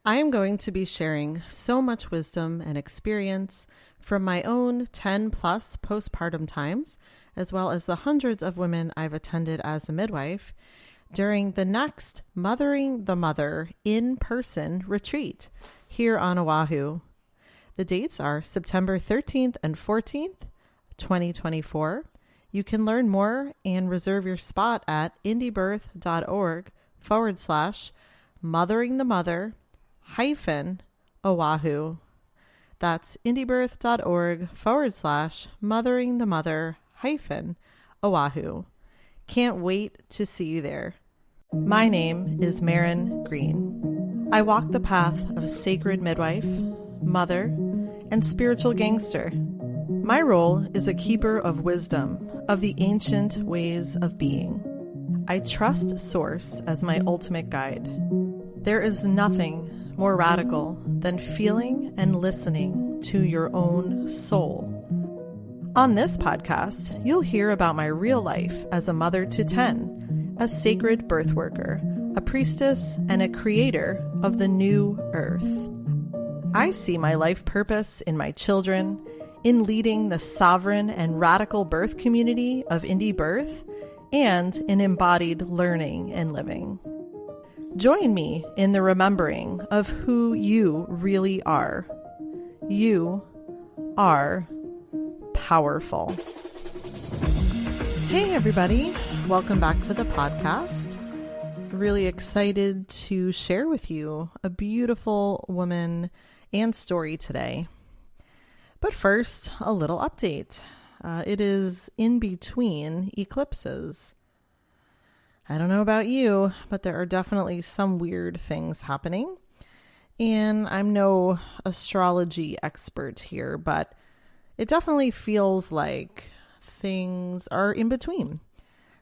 I am going to be sharing so much wisdom and experience from my own 10 plus postpartum times, as well as the hundreds of women I've attended as a midwife during the next Mothering the Mother in-person retreat here on Oahu. The dates are September 13th and 14th, 2024. You can learn more and reserve your spot at indiebirth.org/mothering the mother Oahu. That's indiebirth.org/mothering the mother Oahu. Can't wait to see you there. My name is Maren Green. I walk the path of sacred midwife, mother, and spiritual gangster. My role is a keeper of wisdom of the ancient ways of being. I trust Source as my ultimate guide. There is nothing more radical than feeling and listening to your own soul. On this podcast, you'll hear about my real life as a mother to 10, a sacred birth worker, a priestess, and a creator of the new earth. I see my life purpose in my children, in leading the sovereign and radical birth community of Indie Birth, and in embodied learning and living. Join me in the remembering of who you really are. You are powerful. Hey everybody, welcome back to the podcast. Really excited to share with you a beautiful woman and story today. But first, a little update. It is in between eclipses. I don't know about you, but there are definitely some weird things happening. And I'm no astrology expert here, but it definitely feels like things are in between.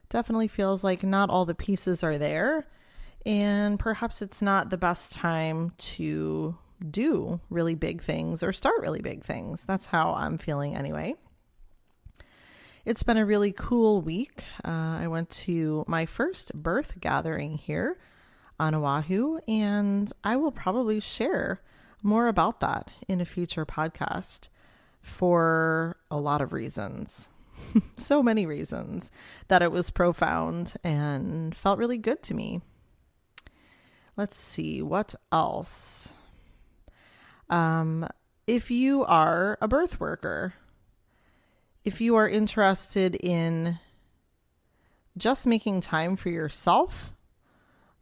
Definitely feels like not all the pieces are there, and perhaps it's not the best time to do really big things or start really big things. That's how I'm feeling anyway. It's been a really cool week. I went to my first birth gathering here on Oahu, and I will probably share more about that in a future podcast for a lot of reasons. So many reasons that it was profound and felt really good to me. Let's see, what else? If you are a birth worker, if you are interested in just making time for yourself,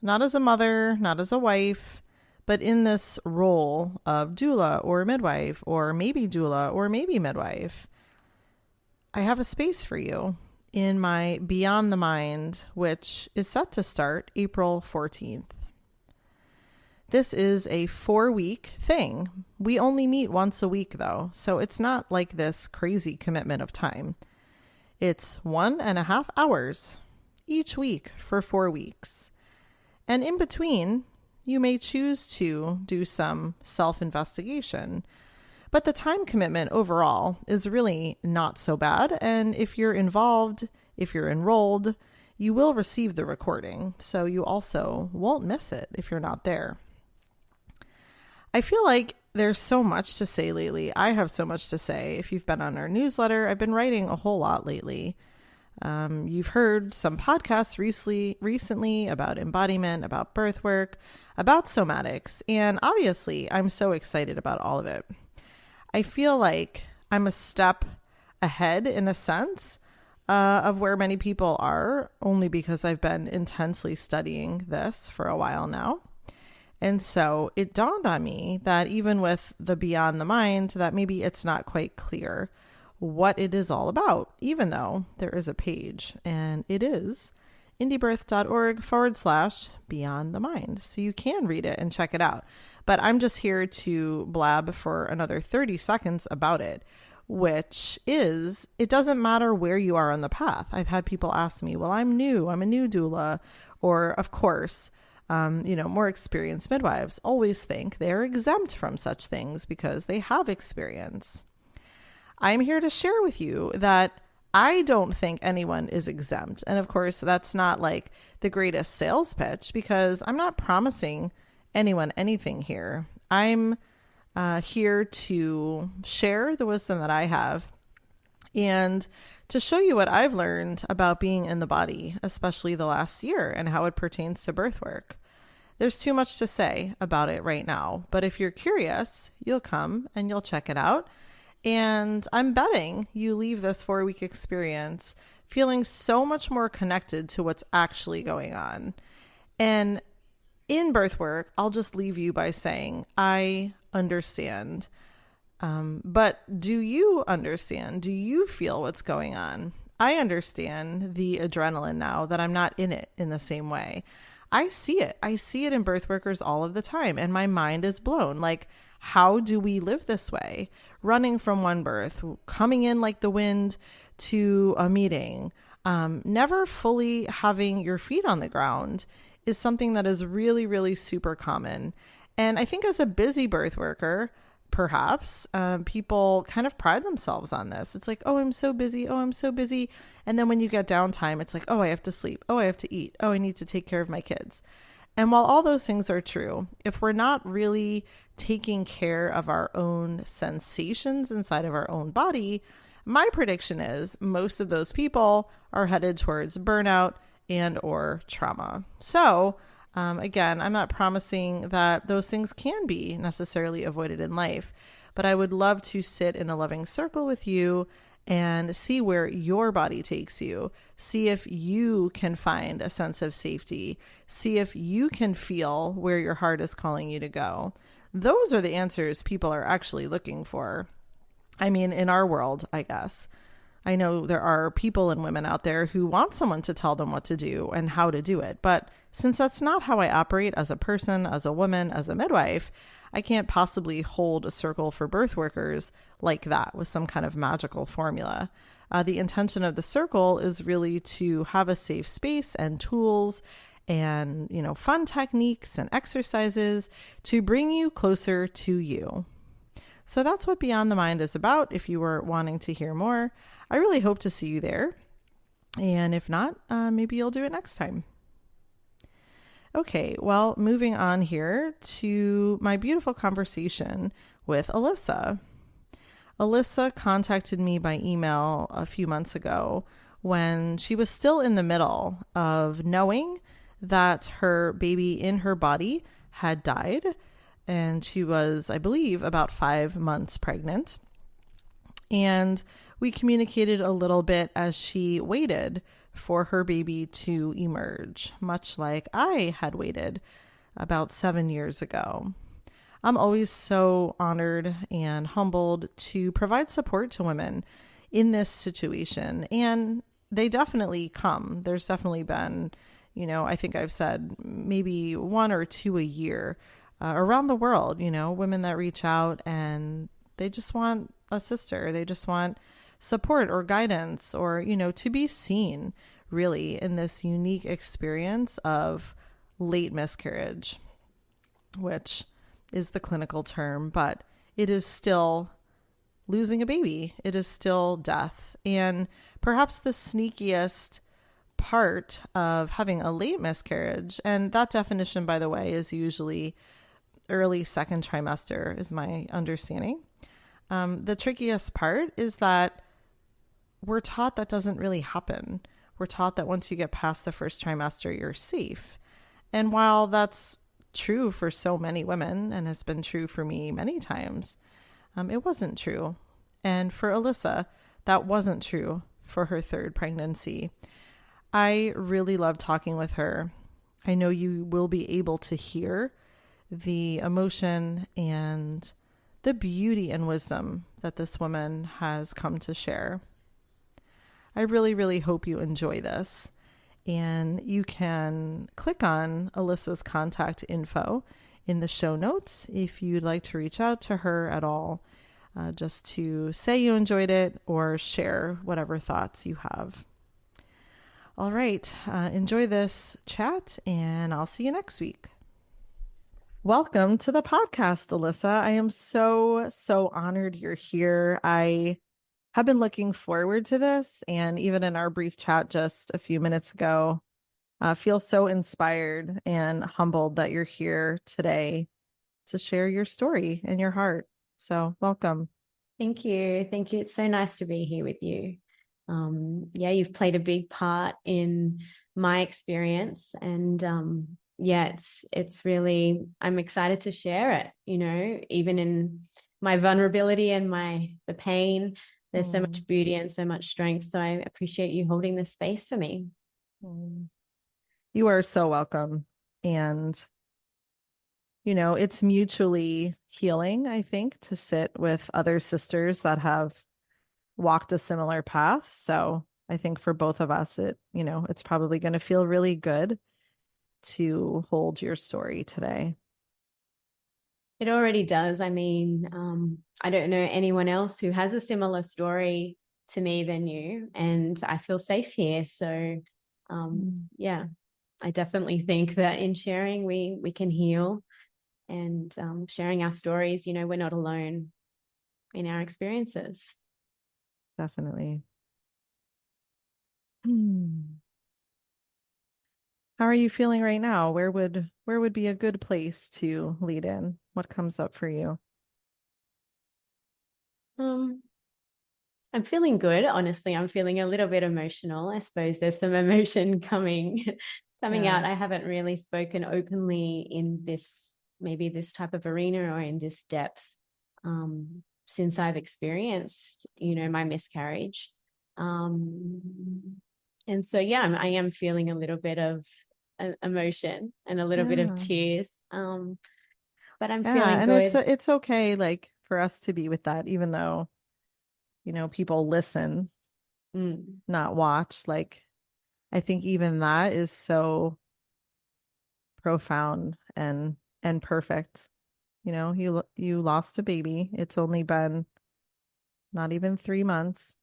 not as a mother, not as a wife, but in this role of doula or midwife, or maybe doula or maybe midwife, I have a space for you in my Beyond the Mind, which is set to start April 14th. This is a 4-week thing. We only meet once a week though, so it's not like this crazy commitment of time. It's 1.5 hours each week for 4 weeks. And in between, you may choose to do some self-investigation. But the time commitment overall is really not so bad. And if you're involved, if you're enrolled, you will receive the recording. So you also won't miss it if you're not there. I feel like there's so much to say lately. I have so much to say. If you've been on our newsletter, I've been writing a whole lot lately. You've heard some podcasts recently about embodiment, about birth work, about somatics. And obviously, I'm so excited about all of it. I feel like I'm a step ahead in a sense of where many people are, only because I've been intensely studying this for a while now. And so it dawned on me that even with the Beyond the Mind, that maybe it's not quite clear what it is all about, even though there is a page, and it is indiebirth.org/Beyond the Mind. So you can read it and check it out. But I'm just here to blab for another 30 seconds about it, which is, it doesn't matter where you are on the path. I've had people ask me, well, I'm a new doula, or of course, more experienced midwives always think they're exempt from such things because they have experience. I'm here to share with you that I don't think anyone is exempt. And of course, that's not like the greatest sales pitch, because I'm not promising anyone, anything here. I'm here to share the wisdom that I have and to show you what I've learned about being in the body, especially the last year, and how it pertains to birth work. There's too much to say about it right now, but if you're curious, you'll come and you'll check it out. And I'm betting you leave this 4-week experience feeling so much more connected to what's actually going on. And in birth work, I'll just leave you by saying, I understand. But do you understand? Do you feel what's going on? I understand the adrenaline now that I'm not in it in the same way. I see it. I see it in birth workers all of the time, and my mind is blown. Like, how do we live this way? Running from one birth, coming in like the wind to a meeting, never fully having your feet on the ground is something that is really, really super common. And I think as a busy birth worker, perhaps people kind of pride themselves on this. It's like, oh, I'm so busy. Oh, I'm so busy. And then when you get downtime, it's like, oh, I have to sleep. Oh, I have to eat. Oh, I need to take care of my kids. And while all those things are true, if we're not really taking care of our own sensations inside of our own body, my prediction is most of those people are headed towards burnout and or trauma. So again, I'm not promising that those things can be necessarily avoided in life, but I would love to sit in a loving circle with you and see where your body takes you. See if you can find a sense of safety. See if you can feel where your heart is calling you to go. Those are the answers people are actually looking for. I mean, in our world, I guess. I know there are people and women out there who want someone to tell them what to do and how to do it. But since that's not how I operate as a person, as a woman, as a midwife, I can't possibly hold a circle for birth workers like that with some kind of magical formula. The intention of the circle is really to have a safe space and tools and, fun techniques and exercises to bring you closer to you. So that's what Beyond the Mind is about. If you were wanting to hear more, I really hope to see you there. And if not, maybe you'll do it next time. Okay, well, moving on here to my beautiful conversation with Alyssa. Alyssa contacted me by email a few months ago when she was still in the middle of knowing that her baby in her body had died. And she was, I believe, about 5 months pregnant. And we communicated a little bit as she waited for her baby to emerge, much like I had waited about 7 years ago. I'm always so honored and humbled to provide support to women in this situation. And they definitely come. There's definitely been, I think I've said maybe 1 or 2 a year around the world, women that reach out and they just want a sister. They just want support or guidance or, to be seen really in this unique experience of late miscarriage, which is the clinical term, but it is still losing a baby. It is still death. And perhaps the sneakiest part of having a late miscarriage, and that definition, by the way, is usually early second trimester, is my understanding. The trickiest part is that we're taught that doesn't really happen. We're taught that once you get past the first trimester, you're safe. And while that's true for so many women and has been true for me many times, it wasn't true. And for Alyssa, that wasn't true for her third pregnancy. I really love talking with her. I know you will be able to hear the emotion and the beauty and wisdom that this woman has come to share. I really, really hope you enjoy this. And you can click on Alyssa's contact info in the show notes if you'd like to reach out to her at all, just to say you enjoyed it or share whatever thoughts you have. All right, enjoy this chat and I'll see you next week. Welcome to the podcast, Alyssa. I am so honored you're here. I have been looking forward to this, and even in our brief chat just a few minutes ago, Feel so inspired and humbled that you're here today to share your story and your heart. So, welcome. Thank you. Thank you. It's so nice to be here with you. Yeah, you've played a big part in my experience, and yeah, it's really I'm excited to share it. Even in my vulnerability and the pain, there's so Mm, much beauty and so much strength. So I appreciate you holding this space for me. mm. You are so welcome. And, it's mutually healing, I think, to sit with other sisters that have walked a similar path. So I think for both of us, it's probably going to feel really good to hold your story today. It already does. I mean, I don't know anyone else who has a similar story to me than you, and I feel safe here. So, Mm. yeah, I definitely think that in sharing, we can heal, and sharing our stories. We're not alone in our experiences. Definitely. Hmm. How are you feeling right now? Where would be a good place to lead in? What comes up for you? Um, I'm feeling good. Honestly, I'm feeling a little bit emotional. I suppose there's some emotion coming Yeah. out. I haven't really spoken openly in maybe this type of arena or in this depth since I've experienced, my miscarriage. And so, yeah, I am feeling a little bit of emotion and a little bit of Yeah. tears. But I'm Yeah, feeling and it's good. it's okay like for us to be with that even though, people listen, Mm, not watch. Like I think even that is so profound and perfect. You lost a baby. It's only been not even 3 months.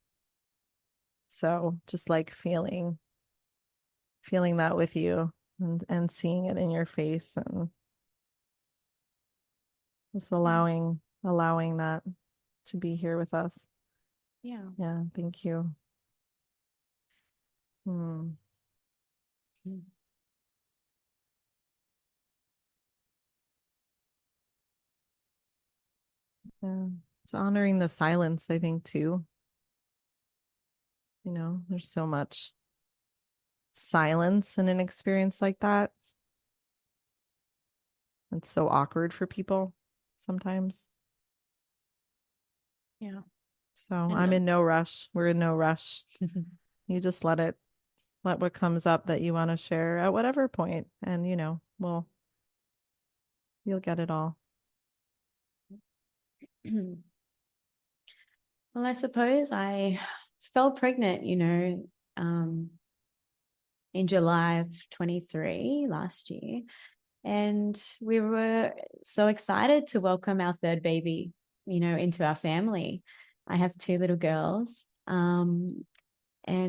So just like feeling that with you and seeing it in your face and just allowing that to be here with us. yeah. Yeah, thank you. Hmm. Mm. Yeah. It's honoring the silence, I think, too. There's so much silence in an experience like that. It's so awkward for people sometimes. Yeah. So And I'm in no rush. We're in no rush. You just let what comes up that you want to share at whatever point, and you'll get it all. well, I suppose I fell pregnant, in July of 23 last year. And we were so excited to welcome our third baby, into our family. I have two little girls. And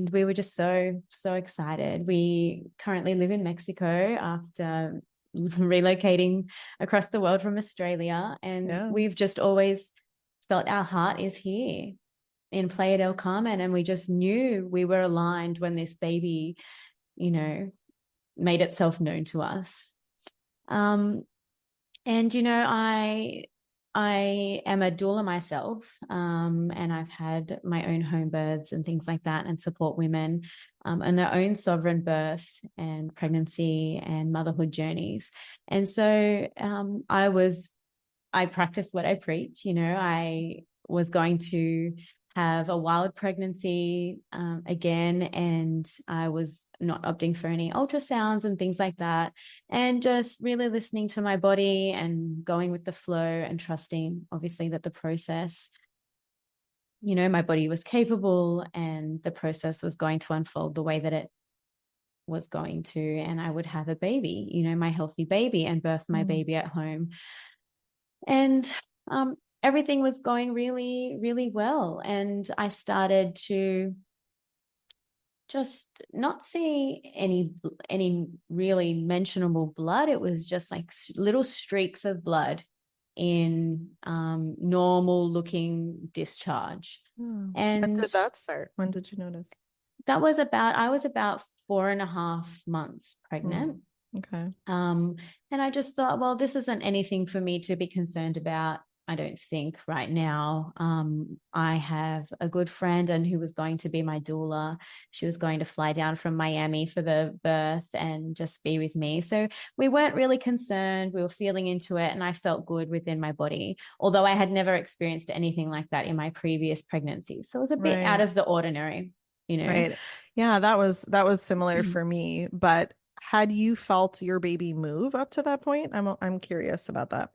we were just so, so excited. We currently live in Mexico after relocating across the world from Australia. And Yeah. we've just always felt our heart is here in Playa del Carmen. And we just knew we were aligned when this baby, you know, made itself known to us. Um, and I am a doula myself, and I've had my own home births and things like that, and support women and their own sovereign birth and pregnancy and motherhood journeys. And so I practiced what I preach. I was going to have a wild pregnancy again, and I was not opting for any ultrasounds and things like that, and just really listening to my body and going with the flow and trusting, obviously, that the process, my body was capable and the process was going to unfold the way that it was going to, and I would have a baby, my healthy baby, and birth my Mm. baby at home. And everything was going really, really well. And I started to just not see any really mentionable blood. It was just like little streaks of blood in normal looking discharge. Hmm. When did And that start? When did you notice? I was about 4.5 months pregnant. Okay. And I just thought, well, this isn't anything for me to be concerned about, I don't think, right now. I have a good friend and who was going to be my doula. She was going to fly down from Miami for the birth and just be with me. So we weren't really concerned. We were feeling into it and I felt good within my body, although I had never experienced anything like that in my previous pregnancy. So it was a bit out Right. of the ordinary, you know. Right. Yeah, that was similar for me, but had you felt your baby move up to that point? I'm curious about that.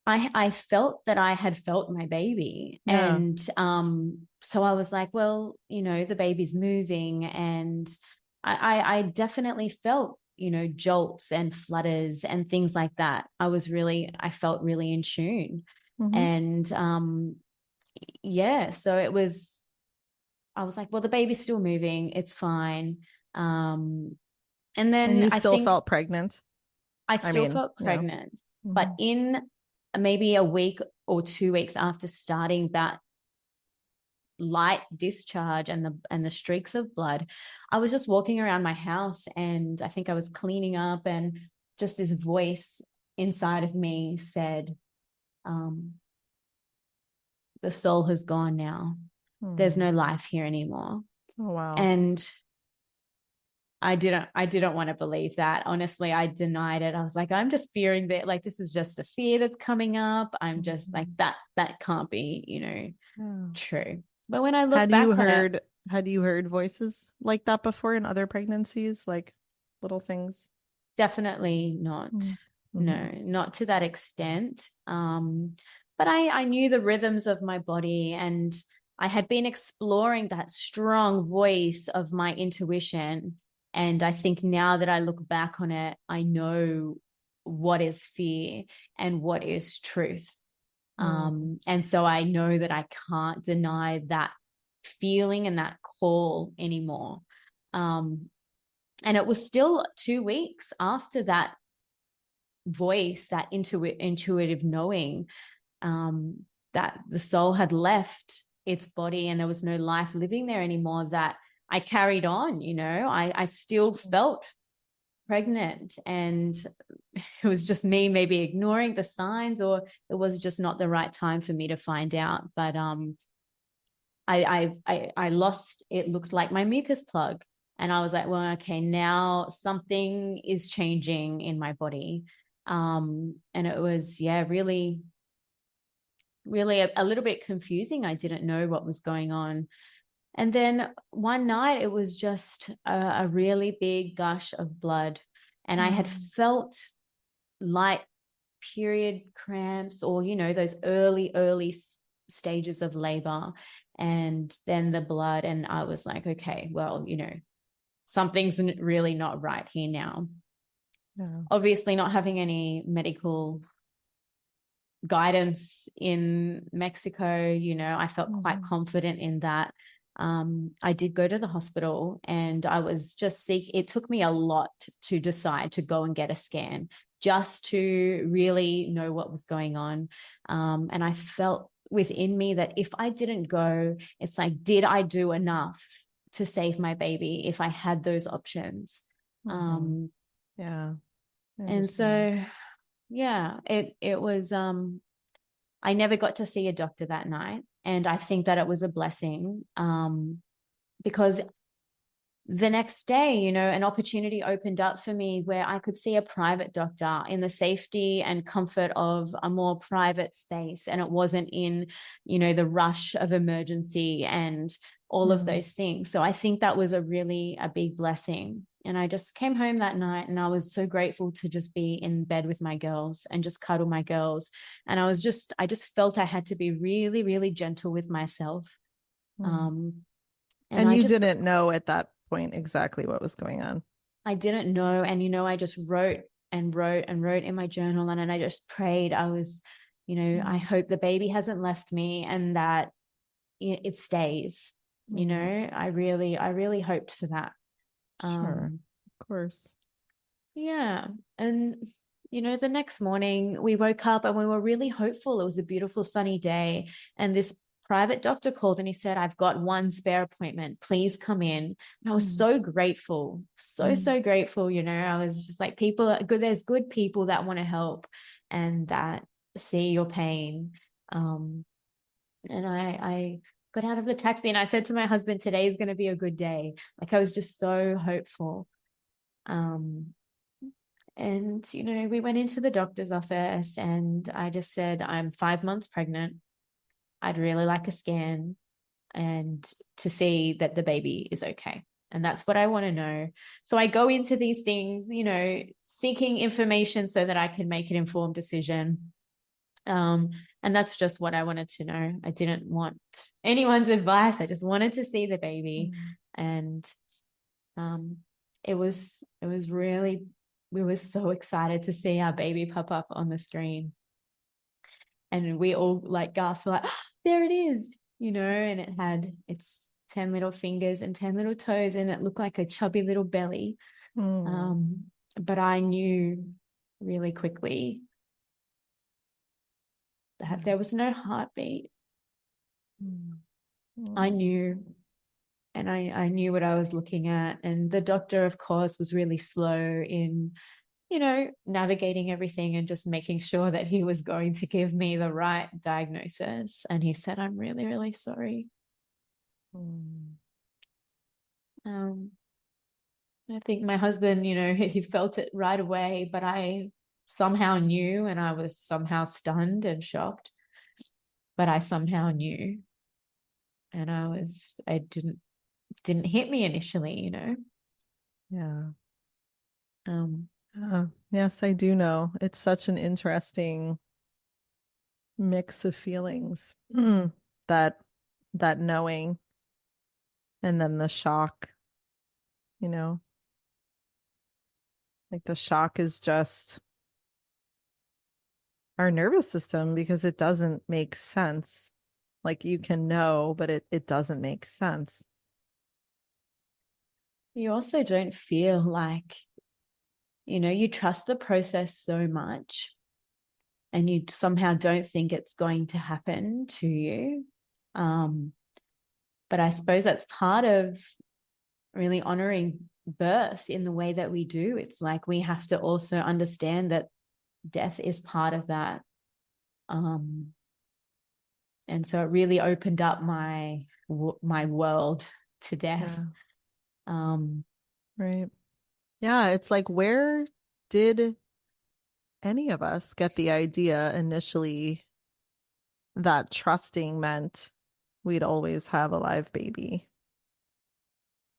I felt that I had felt my baby. Yeah. And so I was like, well, the baby's moving. And I definitely felt, jolts and flutters and things like that. I felt really in tune. Hmm. And yeah, so I was like, well, the baby's still moving. It's fine. Um, and And then you I still think felt pregnant? I I still mean, felt yeah. pregnant, but Hmm. in maybe a week or 2 weeks after starting that light discharge and the streaks of blood, I was just walking around my house and I think I was cleaning up and just this voice inside of me said, um, the soul has gone now. There's Hmm. no life here anymore. Oh, wow. And I didn't want to believe that. Honestly, I denied it. I was like, I'm just fearing that, like, this is just a fear that's coming up. I'm just like, Mhm. that can't be, Yeah. true. But when I look Had you back on it, heard had you heard voices like that before in other pregnancies, like little things? definitely not. Mm-hmm. No, not to that extent. But I knew the rhythms of my body and I had been exploring that strong voice of my intuition. And I think now that I look back on it, I know what is fear and what is truth. Mm. And so I know that I can't deny that feeling and that call anymore. Um, and it was still 2 weeks after that voice, that intuitive knowing, that the soul had left its body and there was no life living there anymore, that I carried on. I still felt pregnant, and it was just me maybe ignoring the signs, or it was just not the right time for me to find out. But I lost, it looked like my mucus plug. And I was like, well, okay, now something is changing in my body. And it was, yeah, really, really a little bit confusing. I didn't know what was going on. And then one night it was just a really big gush of blood. And I had Mm. felt light period cramps, or those early stages of labor, and then the blood. And I was like, okay, well, something's really not right here now. Yeah. Obviously not having any medical guidance in Mexico, I felt quite Mm-hmm. confident in that. I did go to the hospital and I was just it took me a lot to decide to go and get a scan, just to really know what was going on. And I felt within me that if I didn't go, it's like, did I do enough to save my baby if I had those options? Mm-hmm. Um, Yeah, I and understand. so, yeah, it was, I never got to see a doctor that night. And I think that it was a blessing, because the next day, an opportunity opened up for me where I could see a private doctor in the safety and comfort of a more private space. And it wasn't in, the rush of emergency and all of Mm. those things. So I think that was a big blessing. And I just came home that night and I was so grateful to just be in bed with my girls and just cuddle my girls. And I just felt I had to be really, really gentle with myself. Mm. Um, and And you didn't know at that point exactly what was going on. I didn't know. And, I just wrote and wrote and wrote in my journal. And I just prayed. I was, I Mm. hope the baby hasn't left me and that it stays. Mm. I really hoped for that. Sure, Um, of course. yeah. And, the next morning we woke up and we were really hopeful. It was a beautiful sunny day. And this private doctor called and he said, I've got one spare appointment. Please come in. And I was so grateful, so grateful. You know, I was just like, people are good. There's good people that want to help and that see your pain. And I got out of the taxi and I said to my husband, today is going to be a good day. Like I was just so hopeful. And, you know, we went into the doctor's office and I just said, I'm 5 months pregnant. I'd really like a scan and to see that the baby is okay. And that's what I want to know. So I go into these things, you know, seeking information so that I can make an informed decision. And that's just what I wanted to know. I didn't want anyone's advice. I just wanted to see the baby. And it was really, we were so excited to see our baby pop up on the screen. And we all like gasped, like, oh, there it is, you know, and it had its 10 little fingers and 10 little toes, and it looked like a chubby little belly. But I knew really quickly that there was no heartbeat. I knew, and I knew what I was looking at. And the doctor, of course, was really slow in, you know, navigating everything and just making sure that he was going to give me the right diagnosis. And he said, I'm really, really sorry. I think my husband, you know, he felt it right away, but I somehow knew, and I was somehow stunned and shocked, but I somehow knew. And it didn't hit me initially, you know. Yes, I do know. It's such an interesting mix of feelings. that knowing and then the shock, you know. Like the shock is just our nervous system because it doesn't make sense. Like you can know, but it doesn't make sense. You also don't feel like, you know, you trust the process so much and you somehow don't think it's going to happen to you. But I suppose that's part of really honoring birth in the way that we do. It's like we have to also understand that death is part of that. And so it really opened up my world to death. Right. Yeah, it's like, where did any of us get the idea initially that trusting meant we'd always have a live baby?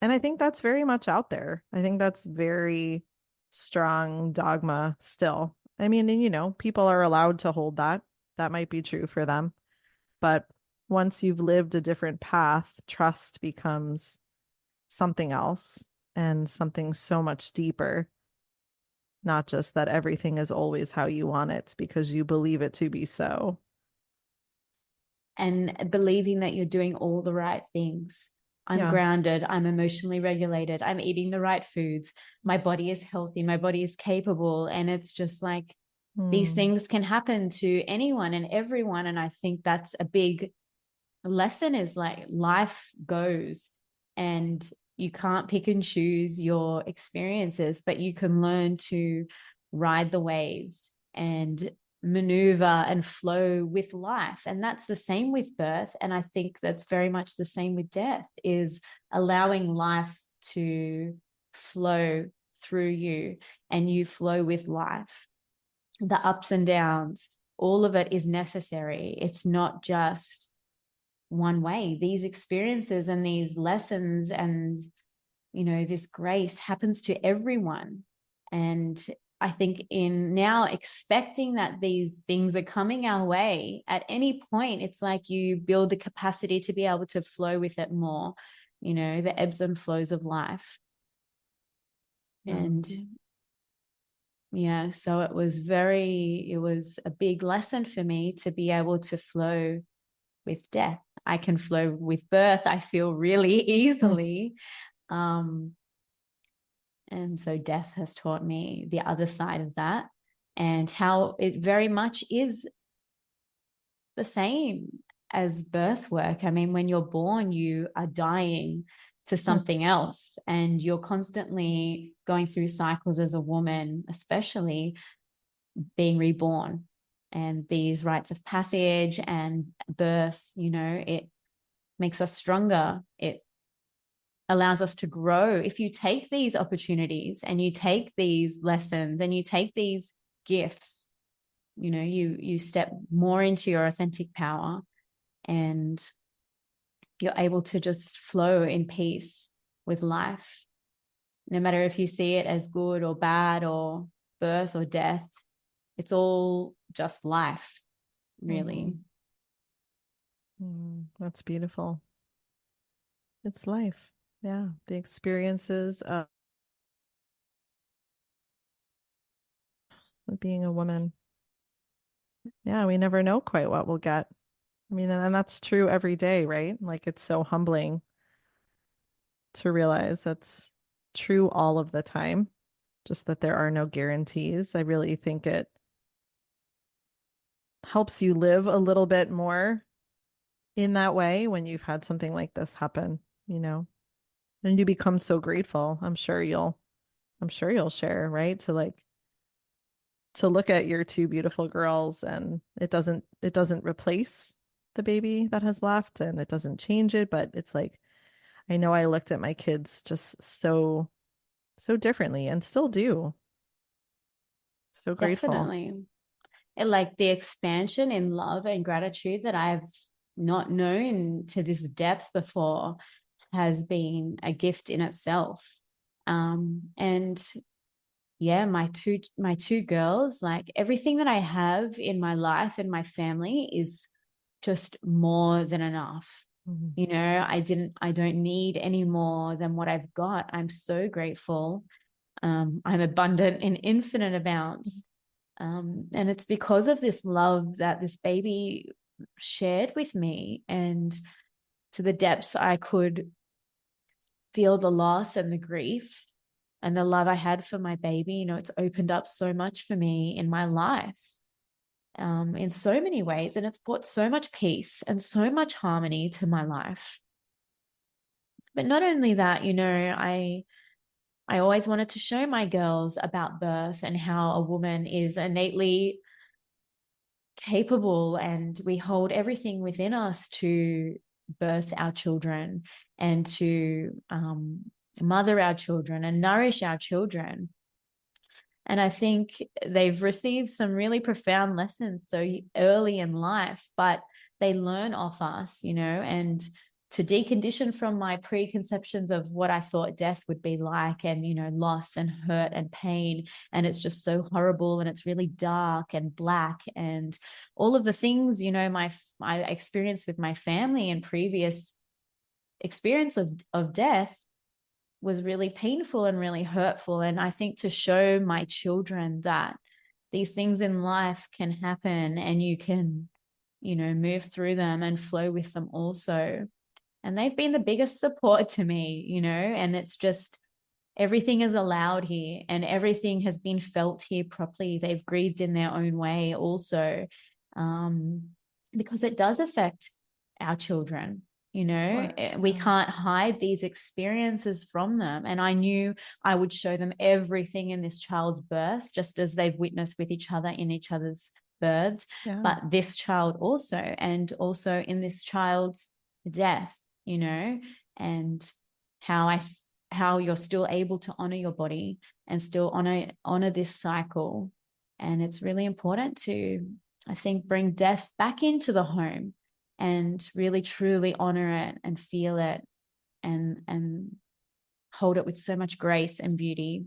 And I think that's very much out there. I think that's very strong dogma still. I mean, and you know, people are allowed to hold that. That might be true for them. But once you've lived a different path, trust becomes something else and something so much deeper. Not just that everything is always how you want it because you believe it to be so. And believing that you're doing all the right things. I'm grounded. I'm emotionally regulated. I'm eating the right foods. My body is healthy. My body is capable. And it's just like these things can happen to anyone and everyone. And I think that's a big lesson, is like life goes and you can't pick and choose your experiences, but you can learn to ride the waves and maneuver and flow with life. And that's the same with birth. And I think that's very much the same with death, is allowing life to flow through you and you flow with life. The ups and downs, all of it is necessary. It's not just one way. These experiences and these lessons and, you know, this grace happens to everyone. And I think in now expecting that these things are coming our way at any point, it's like you build the capacity to be able to flow with it more, you know, the ebbs and flows of life. And yeah, so it was a big lesson for me to be able to flow with death. I can flow with birth. I feel really easily. And so death has taught me the other side of that and how it very much is the same as birth work. I mean, when you're born, you are dying to something else, and you're constantly going through cycles as a woman, especially being reborn, and these rites of passage and birth, it makes us stronger. It allows us to grow. If you take these opportunities and you take these lessons and you take these gifts, you step more into your authentic power, and you're able to just flow in peace with life, no matter if you see it as good or bad or birth or death. It's all just life, really. That's beautiful. It's life. Yeah. The experiences of being a woman. Yeah. We never know quite what we'll get. I mean, and that's true every day, right? Like it's so humbling to realize that's true all of the time, just that there are no guarantees. I really think it helps you live a little bit more in that way when you've had something like this happen, you know, and you become so grateful. I'm sure you'll share, right? To look at your two beautiful girls, and it doesn't replace the baby that has left, and it doesn't change it, but it's like I know I looked at my kids just so differently and still do. So grateful. Definitely. Like the expansion in love and gratitude that I've not known to this depth before has been a gift in itself. And yeah, my two girls, like everything that I have in my life and my family is just more than enough. Mhm. I don't need any more than what I've got. I'm so grateful. I'm abundant in infinite amounts. And it's because of this love that this baby shared with me, and to the depths I could feel the loss and the grief and the love I had for my baby. It's opened up so much for me in my life, in so many ways. And it's brought so much peace and so much harmony to my life. But not only that, I always wanted to show my girls about birth and how a woman is innately capable, and we hold everything within us to birth our children and to mother our children and nourish our children. And I think they've received some really profound lessons so early in life, but they learn off us, and to decondition from my preconceptions of what I thought death would be like, and, loss and hurt and pain. And it's just so horrible, and it's really dark and black, and all of the things, my experience with my family and previous experience of death was really painful and really hurtful. And I think to show my children that these things in life can happen, and you can, move through them and flow with them also. And they've been the biggest support to me, and it's just everything is allowed here and everything has been felt here properly. They've grieved in their own way also, because it does affect our children. Course, We yeah. can't hide these experiences from them. And I knew I would show them everything in this child's birth, just as they've witnessed with each other in each other's births, Yeah. but this child also, and also in this child's death, and how you're still able to honor your body and still honor this cycle. And it's really important to, I think, bring death back into the home and really truly honor it and feel it, and hold it with so much grace and beauty.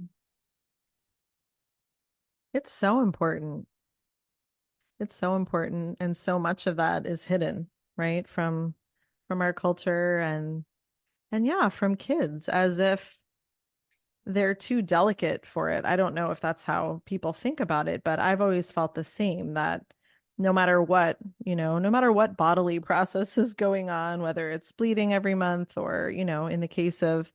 It's so important. It's so important, and so much of that is hidden, right? From our culture, and yeah, from kids, as if they're too delicate for it. I don't know if that's how people think about it, but I've always felt the same, that no matter what, no matter what bodily process is going on, whether it's bleeding every month or, in the case of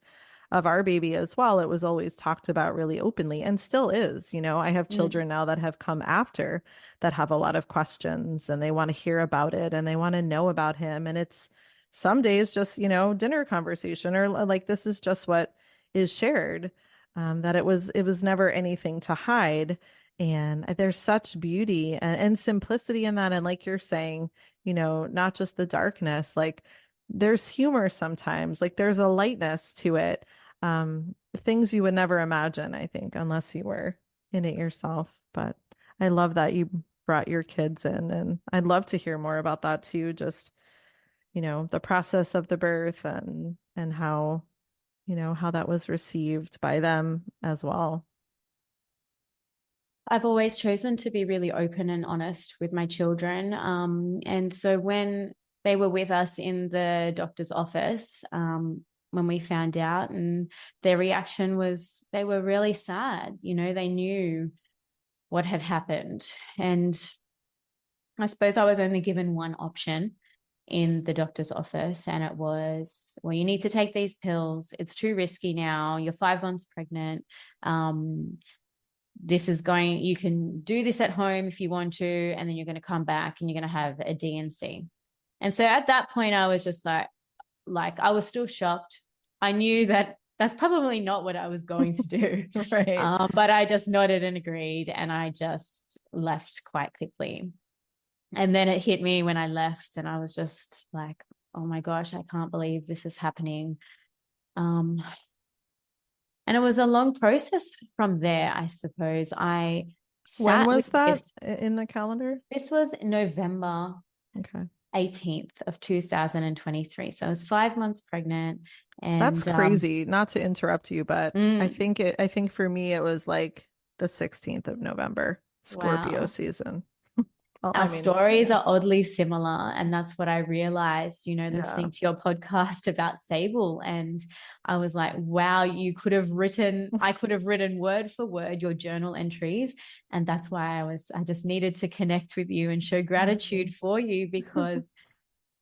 of our baby as well, it was always talked about really openly and still is. I have Mm. children now that have come after that have a lot of questions and they want to hear about it and they want to know about him. And it's some days just, dinner conversation or like this is just what is shared. That it was never anything to hide. And there's such beauty and simplicity in that. And like you're saying, not just the darkness, like there's humor sometimes, like there's a lightness to it. Things you would never imagine, I think, unless you were in it yourself. But I love that you brought your kids in, and I'd love to hear more about that too. Just, the process of the birth and how that was received by them as well. I've always chosen to be really open and honest with my children. And so when they were with us in the doctor's office, when we found out, and their reaction was they were really sad. They knew what had happened. And I suppose I was only given one option in the doctor's office, and it was, well, you need to take these pills. It's too risky now. You're 5 months pregnant. You can do this at home if you want to, and then you're going to come back and you're going to have a D&C. And so at that point, I was just like I was still shocked. I knew that that's probably not what I was going to do. Right. But I just nodded and agreed, and I just left quite quickly. And then it hit me when I left, and I was just like, oh my gosh, I can't believe this is happening. And it was a long process from there, I suppose. I When sat with was that this. in the calendar? This was Okay. November 18th of 2023. So I was 5 months pregnant. That's And crazy. Not to interrupt you, but I mm, think I think for me it was like the 16th of November, Scorpio wow. season. Well, Our I mean, stories yeah. are oddly similar. And that's what I realized, Yeah. listening to your podcast about Sable. And I was like, wow, I could have written word for word your journal entries. And that's why I just needed to connect with you and show gratitude Mhm. for you, because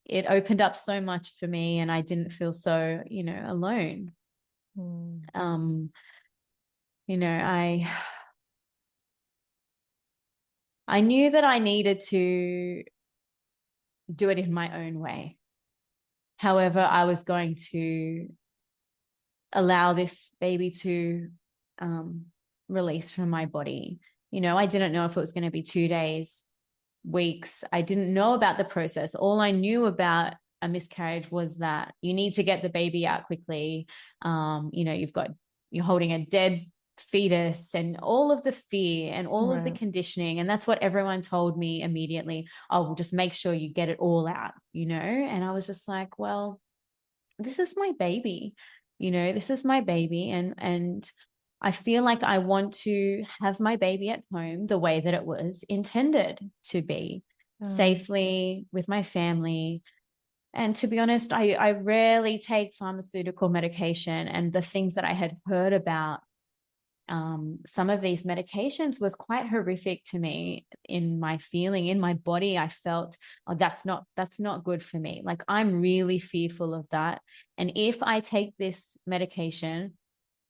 it opened up so much for me and I didn't feel so, alone. Mm. Um, I knew that I needed to do it in my own way. However, I was going to allow this baby to um, release from my body. I didn't know if it was going to be 2 days, weeks. I didn't know about the process. All I knew about a miscarriage was that you need to get the baby out quickly. You're holding a dead fetus, and all of the fear and all of the Right. conditioning. And that's what everyone told me immediately. Oh, well, just make sure you get it all out. And I was just like, well, this is my baby. This is my baby. And I feel like I want to have my baby at home the way that it was intended to be, Um, safely with my family. And to be honest, I rarely take pharmaceutical medication. And the things that I had heard about some of these medications was quite horrific to me. In my feeling, in my body, I felt, oh, that's not good for me. Like, I'm really fearful of that. And if I take this medication,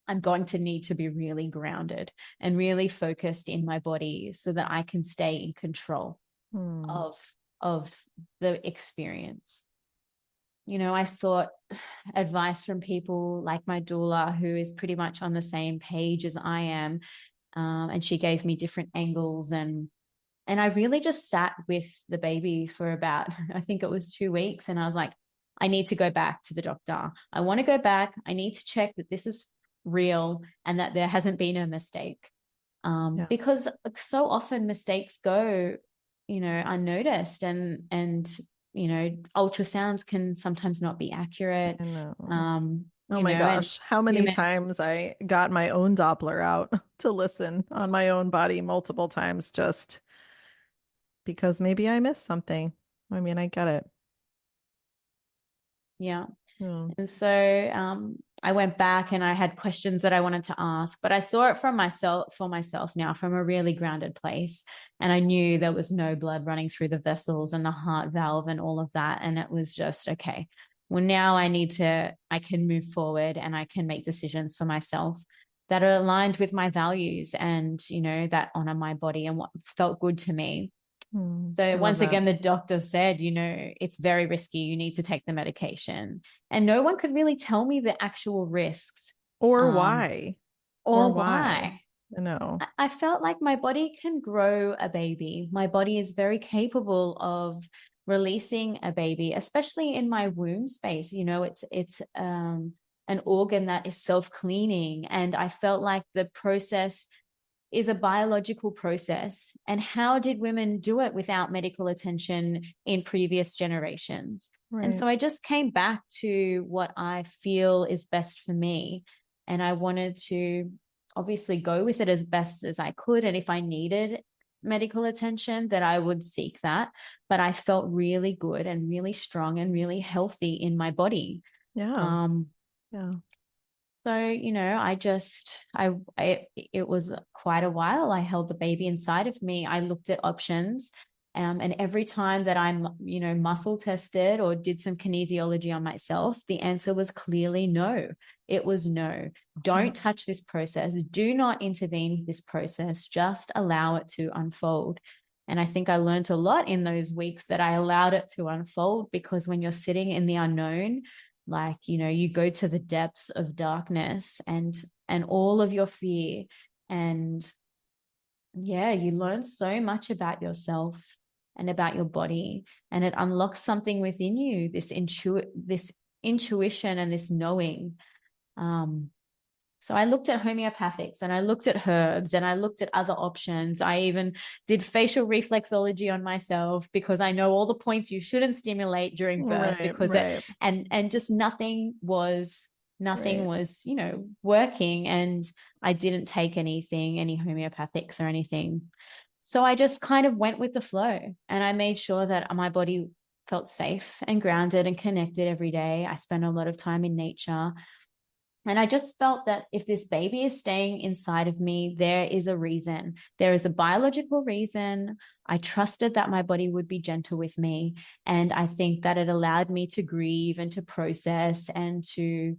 I'm going to need to be really grounded and really focused in my body so that I can stay in control hmm. of the experience. I sought advice from people like my doula, who is pretty much on the same page as I am. And she gave me different angles, and I really just sat with the baby for about, I think it was 2 weeks. And I was like, I need to go back to the doctor. I want to go back. I need to check that this is real and that there hasn't been a mistake. Yeah. Because so often mistakes go, unnoticed, and ultrasounds can sometimes not be accurate. I know. Um, Oh my and gosh, how many women, times I got my own Doppler out to listen on my own body multiple times just because maybe I missed something. I mean, I get it. yeah. Hmm. And so I went back and I had questions that I wanted to ask, but I saw it for myself now, from a really grounded place. And I knew there was no blood running through the vessels and the heart valve and all of that. And it was just, okay, well, now I can move forward and I can make decisions for myself that are aligned with my values and, that honor my body and what felt good to me. So I love once that. again, the doctor said, it's very risky. You need to take the medication. And no one could really tell me the actual risks, Or um, why? Or or why? why. I know. I felt like my body can grow a baby. My body is very capable of releasing a baby, especially in my womb space. It's an organ that is self-cleaning. And I felt like the process is a biological process. And how did women do it without medical attention in previous generations? And Right. so I just came back to what I feel is best for me. And I wanted to obviously go with it as best as I could. And if I needed medical attention, that I would seek that. But I felt really good and really strong and really healthy in my body. Yeah. Um, Yeah. so, it was quite a while. I held the baby inside of me. I looked at options. And every time that I'm, muscle tested or did some kinesiology on myself, the answer was clearly no. It was no. Yeah. Don't touch this process. Do not intervene with this process. Just allow it to unfold. And I think I learned a lot in those weeks that I allowed it to unfold, because when you're sitting in the unknown, like, you go to the depths of darkness and all of your fear, and yeah, you learn so much about yourself and about your body, and it unlocks something within you, this intuition and this knowing. Um so I looked at homeopathics and I looked at herbs and I looked at other options. I even did facial reflexology on myself, because I know all the points you shouldn't stimulate during birth, Right. because it, Right. and just nothing Right. was, working. And I didn't take any homeopathics or anything. So I just kind of went with the flow, and I made sure that my body felt safe and grounded and connected every day. I spent a lot of time in nature. And I just felt that if this baby is staying inside of me, there is a reason. There is a biological reason. I trusted that my body would be gentle with me. And I think that it allowed me to grieve and to process and to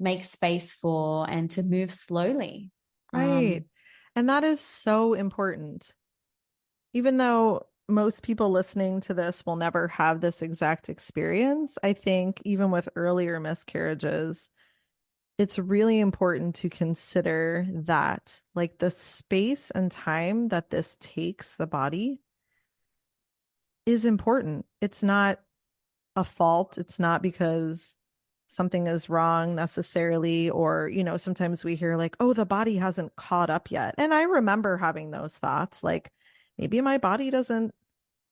make space for and to move slowly. Right. And that is so important. Even though most people listening to this will never have this exact experience, I think even with earlier miscarriages, it's really important to consider that, like the space and time that this takes the body is important. It's not a fault. It's not because something is wrong necessarily, or, sometimes we hear like, oh, the body hasn't caught up yet. And I remember having those thoughts like, maybe my body doesn't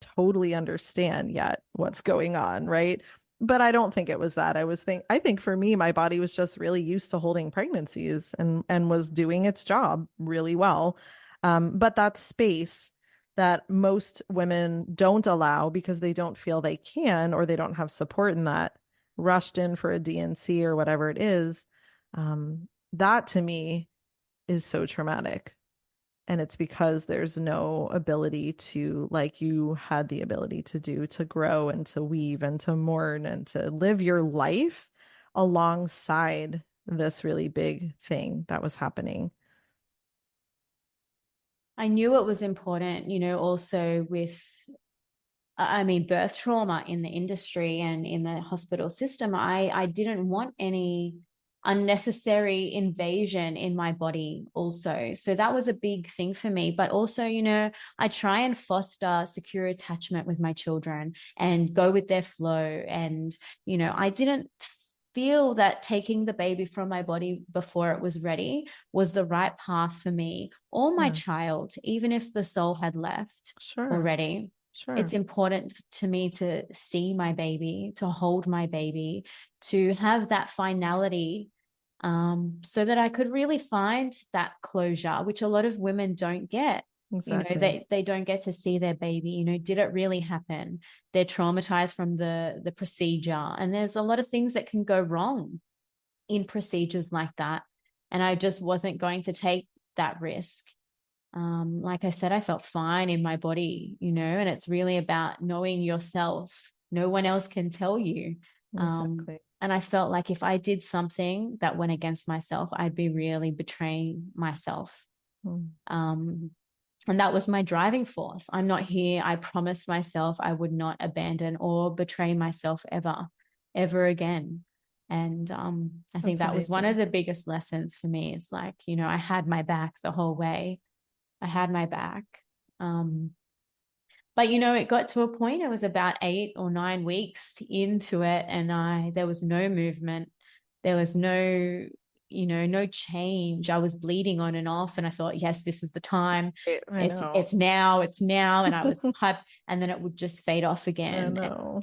totally understand yet what's going on, right? But I don't think it was that. I think for me, my body was just really used to holding pregnancies and was doing its job really well. But that space that most women don't allow because they don't feel they can, or they don't have support in that, rushed in for a DNC or whatever it is, that to me is so traumatic. And it's because there's no ability to, like you had the ability to do, to grow and to weave and to mourn and to live your life alongside this really big thing that was happening. I knew it was important, also with, I mean, birth trauma in the industry and in the hospital system. I didn't want any unnecessary invasion in my body also. So that was a big thing for me. But also, I try and foster secure attachment with my children and go with their flow. And, I didn't feel that taking the baby from my body before it was ready was the right path for me or my Yeah, child, even if the soul had left sure, already. sure. It's important to me to see my baby, to hold my baby, to have that finality, so that I could really find that closure, which a lot of women don't get. Exactly. They don't get to see their baby. Did it really happen? They're traumatized from the procedure, and there's a lot of things that can go wrong in procedures like that. And I just wasn't going to take that risk. Like I said, I felt fine in my body, and it's really about knowing yourself. No one else can tell you. Exactly. And I felt like if I did something that went against myself, I'd be really betraying myself. Mm. Um, and that was my driving force. I'm not here. I promised myself I would not abandon or betray myself ever, ever again. And I think That's that was one of amazing. the biggest lessons for me. It's like, I had my back the whole way. I had my back. Um, but it got to a point, it was about 8 or 9 weeks into it, and there was no movement. There was no change. I was bleeding on and off, and I thought, yes, this is the time. I It's know. it's now, it's now. And I was hyped, and then it would just fade off I again. And know.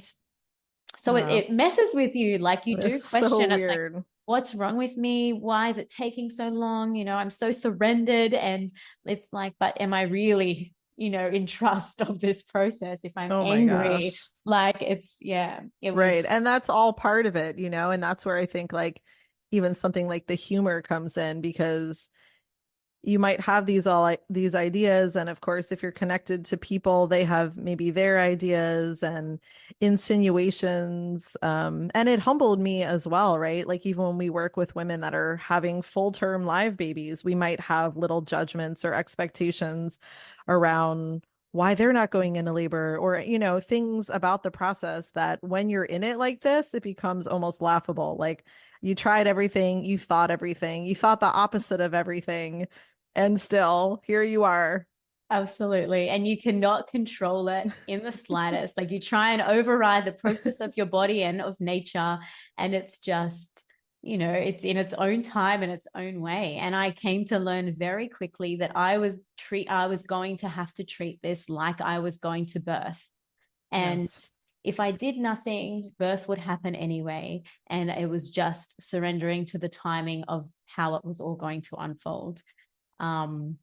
so it, Wow. it messes with you. Like, you do It's so question. It's like, weird. what's wrong with me? Why is it taking so long? I'm so surrendered. And it's like, but am I really, in trust of this process? If I'm Oh my angry, gosh. like, yeah, it Right. was And that's all part of it, and that's where I think like even something like the humor comes in because you might have these ideas, and of course if you're connected to people, they have maybe their ideas and insinuations, and it humbled me as well, right? Like even when we work with women that are having full-term live babies, we might have little judgments or expectations around why they're not going into labor, or things about the process that when you're in it like this, it becomes almost laughable. Like you tried everything, you thought the opposite of everything, and still, here you are. absolutely. And you cannot control it in the slightest. Like, you try and override the process of your body and of nature, and it's just, it's in its own time and its own way. And I came to learn very quickly that I was going to have to treat this like I was going to birth. And Yes. if I did nothing, birth would happen anyway. And it was just surrendering to the timing of how it was all going to unfold. Um,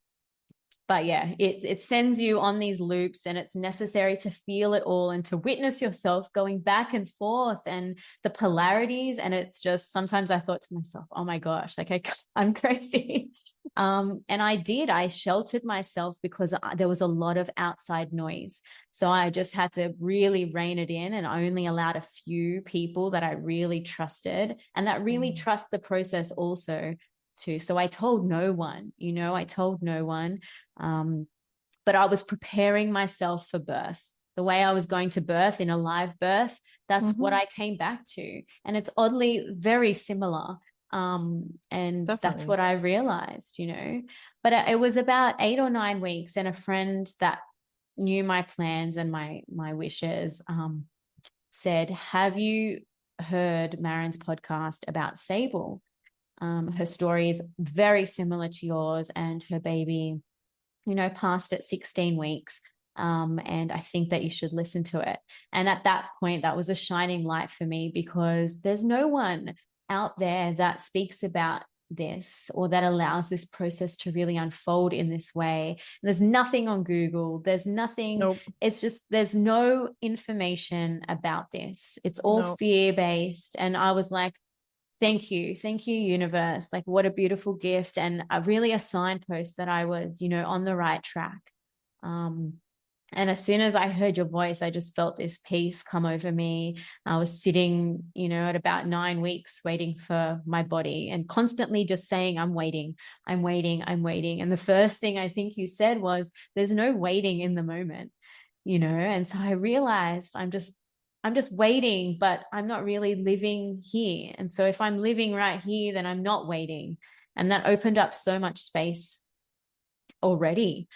but yeah, it sends you on these loops, and it's necessary to feel it all and to witness yourself going back and forth and the polarities. And it's just, sometimes I thought to myself, oh my gosh, like I'm crazy. And I sheltered myself because there was a lot of outside noise. So I just had to really rein it in and only allowed a few people that I really trusted and that really trust the process also too. So I told no one, I told no one. But I was preparing myself for birth. The way I was going to birth in a live birth, that's what Mm-hmm. I came back to. And it's oddly very similar. And that's Definitely. what I realized. But it was about 8 or 9 weeks, and a friend that knew my plans and my wishes said, have you heard Marin's podcast about Sable? Her story is very similar to yours, and her baby passed at 16 weeks. And I think that you should listen to it. And at that point, that was a shining light for me, because there's no one out there that speaks about this or that allows this process to really unfold in this way. There's nothing on Google. There's nothing. Nope. It's just, there's no information about this. It's all Nope. fear based. And I was like, thank you, universe. Like, what a beautiful gift, and really a signpost that I was on the right track. um and as soon as I heard your voice, I just felt this peace come over me. I was sitting at about 9 weeks waiting for my body and constantly just saying, I'm waiting, I'm waiting, I'm waiting. And the first thing I think you said was, there's no waiting in the moment. And so I realized I'm just waiting, but I'm not really living here. And so if I'm living right here, then I'm not waiting. And that opened up so much space already.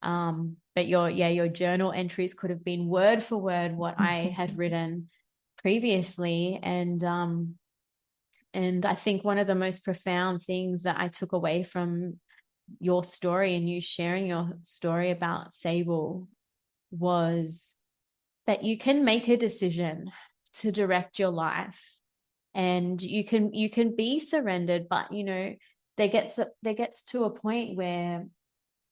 But your journal entries could have been word for word what I had written previously. And I think one of the most profound things that I took away from your story and you sharing your story about Sable was that you can make a decision to direct your life, and you can be surrendered, but there gets to a point where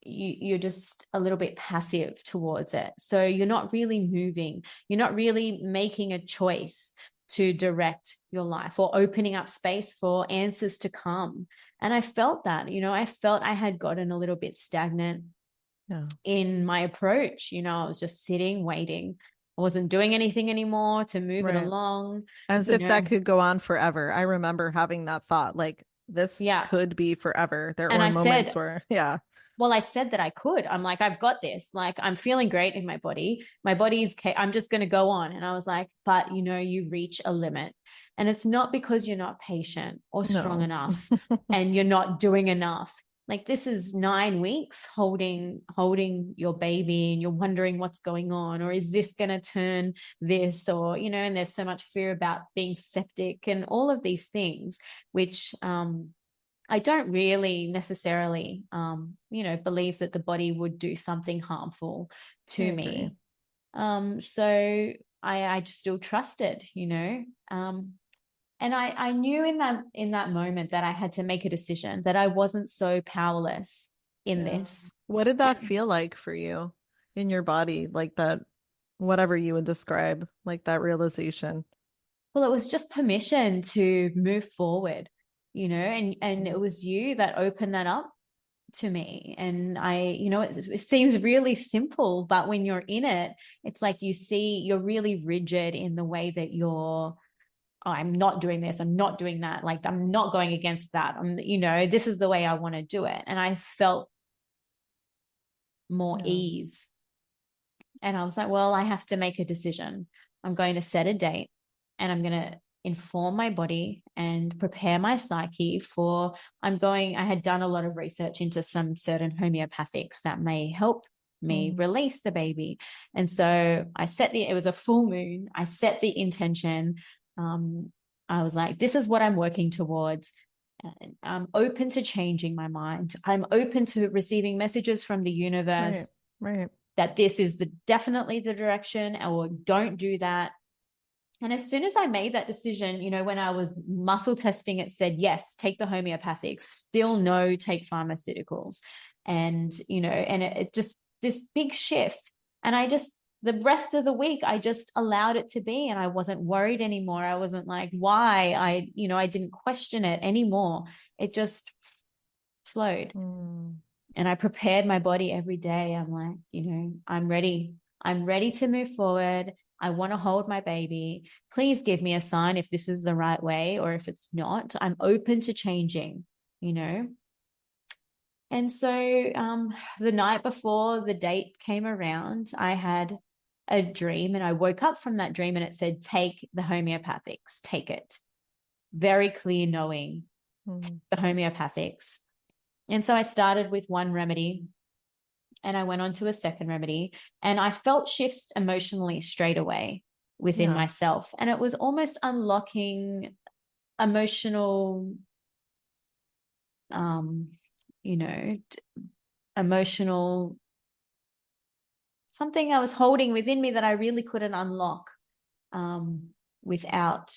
you're just a little bit passive towards it. So you're not really moving, you're not really making a choice to direct your life or opening up space for answers to come. And I felt that, I felt I had gotten a little bit stagnant Yeah. in my approach. I was just sitting, waiting. I wasn't doing anything anymore to move it Right. along, As you if that know. could go on forever. I remember having that thought, like, this Yeah. could be forever. There And were I moments said, where, yeah, well, I said that I could. I'm like, I've got this. Like, I'm feeling great in my body. My body's, I'm just going to go on. And I was like, but you reach a limit. And it's not because you're not patient or strong no. enough and you're not doing enough. Like, this is 9 weeks holding your baby, and you're wondering what's going on, or is this going to turn this, or, and there's so much fear about being septic and all of these things, which, I don't really necessarily, believe that the body would do something harmful I to agree. me. So I just still trusted. And I knew in that moment that I had to make a decision, that I wasn't so powerless in Yeah. this. What did that feel like for you in your body? Like that, whatever you would describe, like that realization. Well, it was just permission to move forward, and Mm. it was you that opened that up to me. And it seems really simple, but when you're in it, it's like you're really rigid in the way that you're, oh, I'm not doing this, I'm not doing that, like I'm not going against that, this is the way I want to do it. And I felt more Yeah. ease. And I was like, well, I have to make a decision. I'm going to set a date, and I'm going to inform my body and prepare my psyche for, I had done a lot of research into some certain homeopathics that may help me Mm. release the baby. And so it was a full moon. I set the intention. Um, I was like, this is what I'm working towards. And I'm open to changing my mind. I'm open to receiving messages from the Right. universe Right. that this is definitely the direction, or don't do that. And as soon as I made that decision, when I was muscle testing, it said, yes, take the homeopathics, still no, take pharmaceuticals. And it just, this big shift. And the rest of the week, I just allowed it to be, and I wasn't worried anymore. I wasn't like, why? I didn't question it anymore. It just flowed. Mm. And I prepared my body every day. I'm like, I'm ready. I'm ready to move forward. I want to hold my baby. Please give me a sign if this is the right way, or if it's not. I'm open to changing. And so the night before the date came around, I had a dream, and I woke up from that dream, and it said, take the homeopathics, take it. Very clear knowing, Mm. the homeopathics. And so I started with one remedy, and I went on to a second remedy, and I felt shifts emotionally straight away within Yeah. myself. And it was almost unlocking emotional, um, you know, emotional, something I was holding within me that I really couldn't unlock, um, without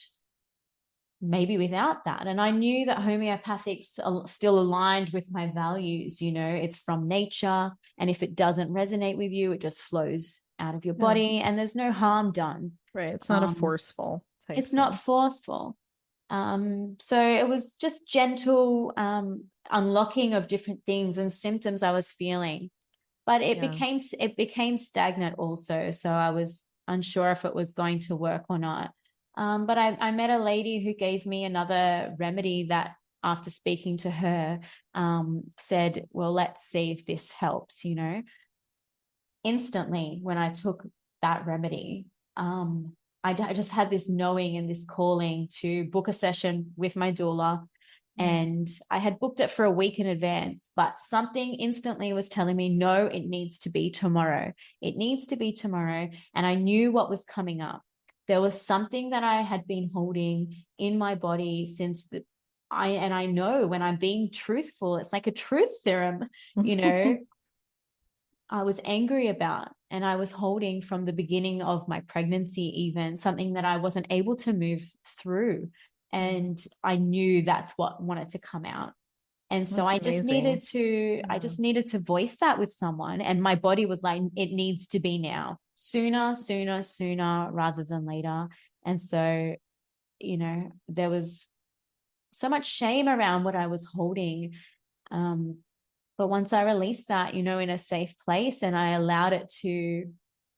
that. And I knew that homeopathics are still aligned with my values. It's from nature. And if it doesn't resonate with you, it just flows out of your Yeah. body, and there's no harm done. Right. It's not a Um, forceful type it's not thing. forceful. So it was just gentle, unlocking of different things and symptoms I was feeling. But Yeah. it became stagnant also. So I was unsure if it was going to work or not. But I met a lady who gave me another remedy that, after speaking to her, said, well, let's see if this helps. Instantly, when I took that remedy, I just had this knowing and this calling to book a session with my doula. Mm. And I had booked it for a week in advance, but something instantly was telling me, no, it needs to be tomorrow. It needs to be tomorrow. And I knew what was coming up. There was something that I had been holding in my body since I know when I'm being truthful, it's like a truth serum, you know, I was angry about, and I was holding from the beginning of my pregnancy, even something that I wasn't able to move through. And I knew that's what wanted to come out. And so That's amazing. I Yeah. just needed to voice that with someone. And my body was like, it needs to be now, sooner, sooner, sooner, rather than later. And so, there was so much shame around what I was holding. Um, but once I released that, in a safe place, and I allowed it to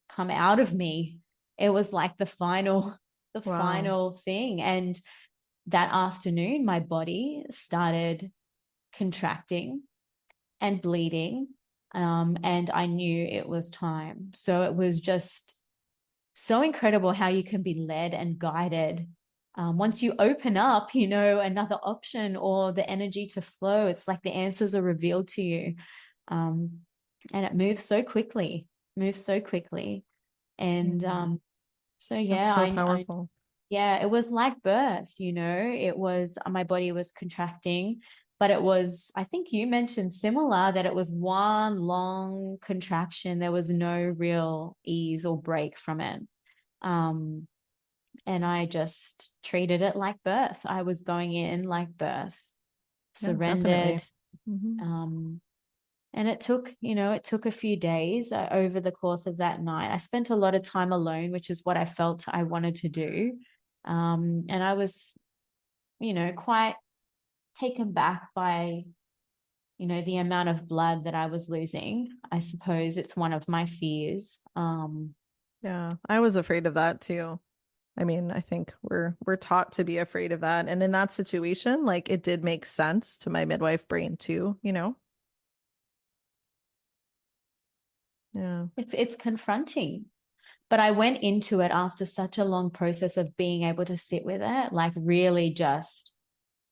come out of me, It was like the final, the Wow. final thing. And that afternoon, my body started contracting and bleeding. And I knew it was time. So it was just so incredible how you can be led and guided. Once you open up, another option or the energy to flow, it's like the answers are revealed to you. Um, and it moves so quickly. And so, That's yeah, so I powerful. yeah, it was like birth, it was, my body was contracting, but it was, I think you mentioned similar, that it was one long contraction. There was no real ease or break from it. Um, and I just treated it like birth. I was going in like birth, Yeah, definitely. surrendered. Hmm. Um, and it took a few days over the course of that night. I spent a lot of time alone, which is what I felt I wanted to do. And I was, quite taken back by, the amount of blood that I was losing. I suppose it's one of my fears. Yeah, I was afraid of that too. I mean, I think we're taught to be afraid of that. And in that situation, like it did make sense to my midwife brain too, you know? Yeah. It's confronting, but I went into it after such a long process of being able to sit with it, like really just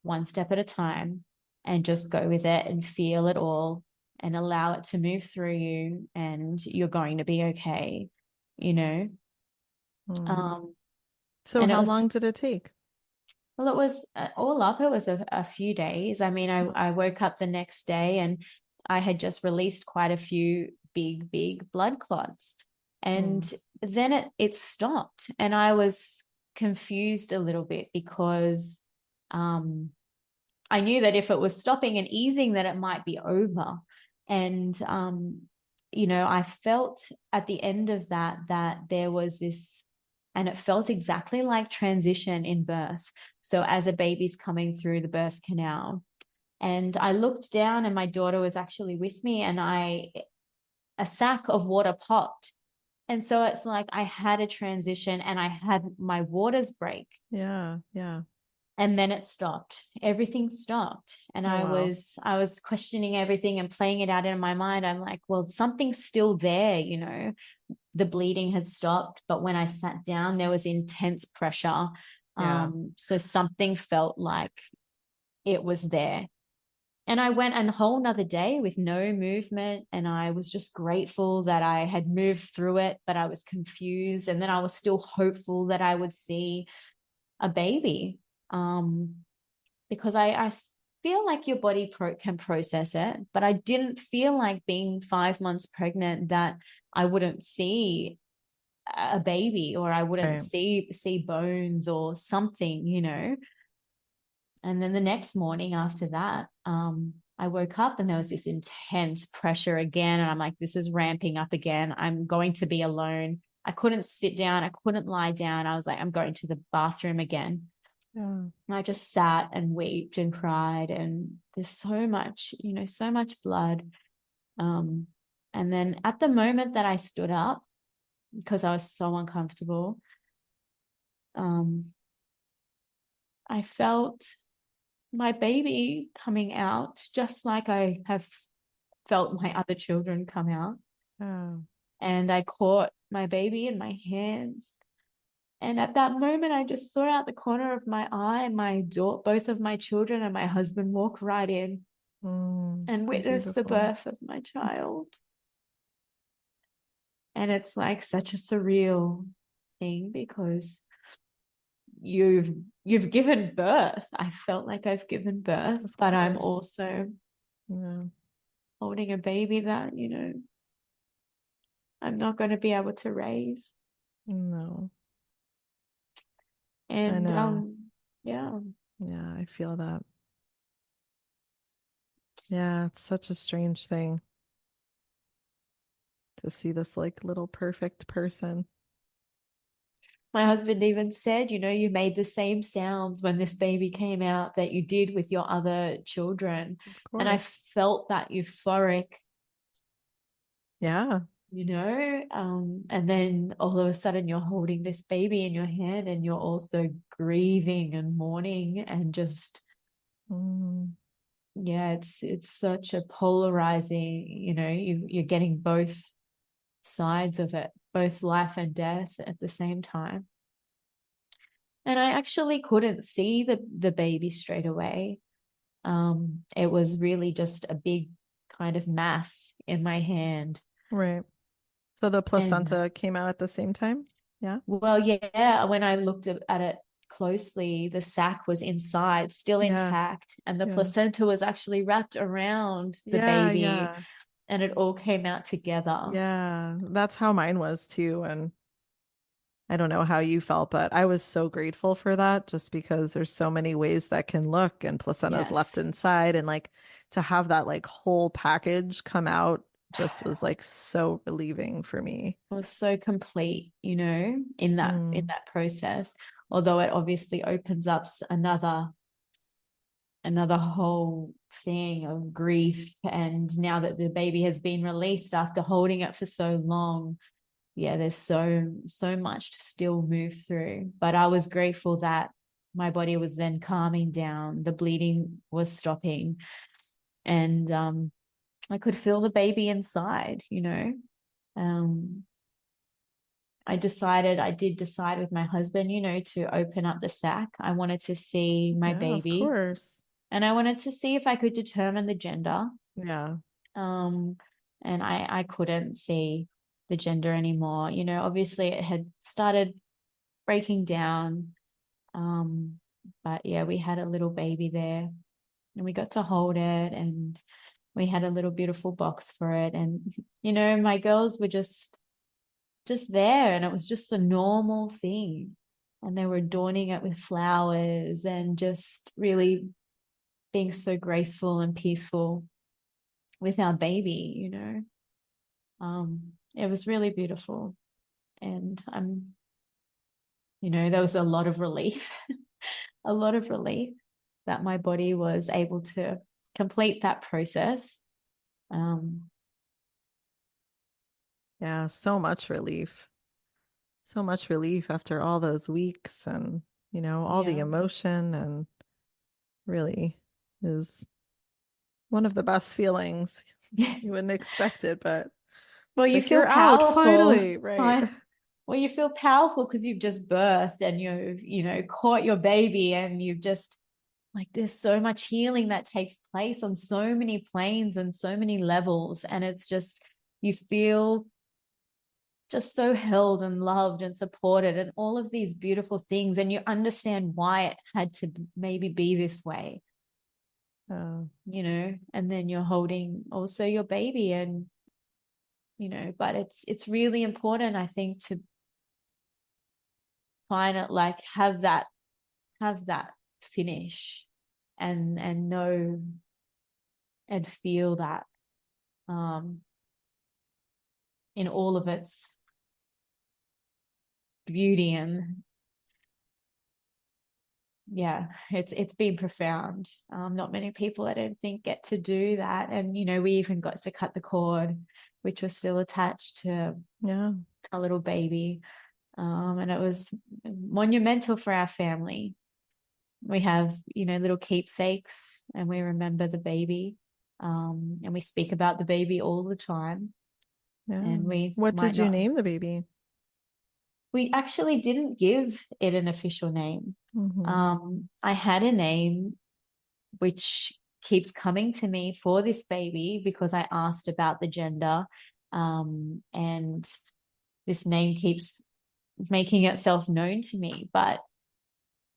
one step at a time, and just go with it and feel it all and allow it to move through you, and you're going to be okay, you know. Mm. Um, So and it how was, long did it take? well, it was all up, it was a few days. I mean, I woke up the next day and I had just released quite a few big blood clots. Mm. And then it stopped. And I was confused a little bit because um, I knew that if it was stopping and easing, that it might be over. And, I felt at the end of that there was this, and it felt exactly like transition in birth. So as a baby's coming through the birth canal, and I looked down and my daughter was actually with me, and a sack of water popped. And so it's like I had a transition and I had my waters break, Yeah, yeah. and then it stopped. Everything stopped, and Oh, wow. I was questioning everything and playing it out in my mind. I'm like, well, something's still there. The bleeding had stopped, but when I sat down there was intense pressure. Yeah. So something felt like it was there. And I went a whole nother day with no movement, and I was just grateful that I had moved through it, but I was confused, and then I was still hopeful that I would see a baby. um, because I feel like your body can process it, but I didn't feel like being 5 months pregnant that I wouldn't see a baby, or I wouldn't Right. see bones or something. And then the next morning after that, I woke up and there was this intense pressure again, and I'm like, this is ramping up again. I'm going to be alone. I couldn't sit down. I couldn't lie down. I was like, I'm going to the bathroom again. Yeah. And I just sat and wept and cried, and there's so much blood. Um, and then at the moment that I stood up, because I was so uncomfortable, um, I felt my baby coming out just like I have felt my other children come out. Yeah. And I caught my baby in my hands. And at that moment, I just saw out the corner of my eye both of my children and my husband walk right in and How witness the beautiful. birth of my child. And it's like such a surreal thing, because you've you've given birth. I felt like I've given birth, Of but I'm course. also Yeah. holding a baby that, I'm not going to be able to raise. No. I And know. yeah. Yeah, I feel that. Yeah, it's such a strange thing to see this like little perfect person. My husband even said, you made the same sounds when this baby came out that you did with your other children. Of And I course. felt that euphoric Yeah. and then all of a sudden you're holding this baby in your hand and you're also grieving and mourning and just, Mm, yeah, it's such a polarizing, you're getting both sides of it, both life and death at the same time. And I actually couldn't see the baby straight away. It was really just a big kind of mass in my hand. right. So the And placenta came out at the same time? Yeah. well, yeah, when I looked at it closely, the sac was inside, still Yeah. intact, and the Yeah. placenta was actually wrapped around the Yeah. baby, Yeah. and it all came out together. Yeah. That's how mine was too. And I don't know how you felt, but I was so grateful for that just because there's so many ways that can look and placenta's left Yes. inside and like to have that like whole package come out just was like so relieving for me. It was so complete, in that Mm, process. Although it obviously opens up another whole thing of grief. And now that the baby has been released after holding it for so long, yeah, there's so much to still move through. But I was grateful that my body was then calming down, the bleeding was stopping, and I could feel the baby inside. Um, I did decide with my husband, to open up the sac. I wanted to see my yeah, of baby, course. and I wanted to see if I could determine the gender. Yeah. Um, and I couldn't see the gender anymore. Obviously it had started breaking down. But yeah, we had a little baby there and we got to hold it, and we had a little beautiful box for it. And, my girls were just there, and it was just a normal thing. And they were adorning it with flowers and just really being so graceful and peaceful with our baby. It was really beautiful. And there was a lot of relief, a lot of relief that my body was able to complete that process. Um, Yeah, so much relief. So much relief after all those weeks and, all the yeah. emotion and really is one of the best feelings. You wouldn't expect it, but Well, it's you like feel you're out powerful. finally, right? Fine. Well, you feel powerful because you've just birthed and you've, caught your baby, and you've just like, there's so much healing that takes place on so many planes and so many levels. And it's just, you feel just so held and loved and supported and all of these beautiful things. And you understand why it had to maybe be this way, and then you're holding also your baby. And, but it's really important, I think, to find it, like, have that finish, and know and feel that, um in all of its beauty. And yeah, it's been profound. Not many people, I don't think, get to do that. And we even got to cut the cord, which was still attached to Yeah. a little baby. And it was monumental for our family. We have little keepsakes, and we remember the baby. And we speak about the baby all the time. Yeah. And we What might did you not name the baby? we actually didn't give it an official name. Hmm. I had a name which keeps coming to me for this baby because I asked about the gender. And this name keeps making itself known to me. But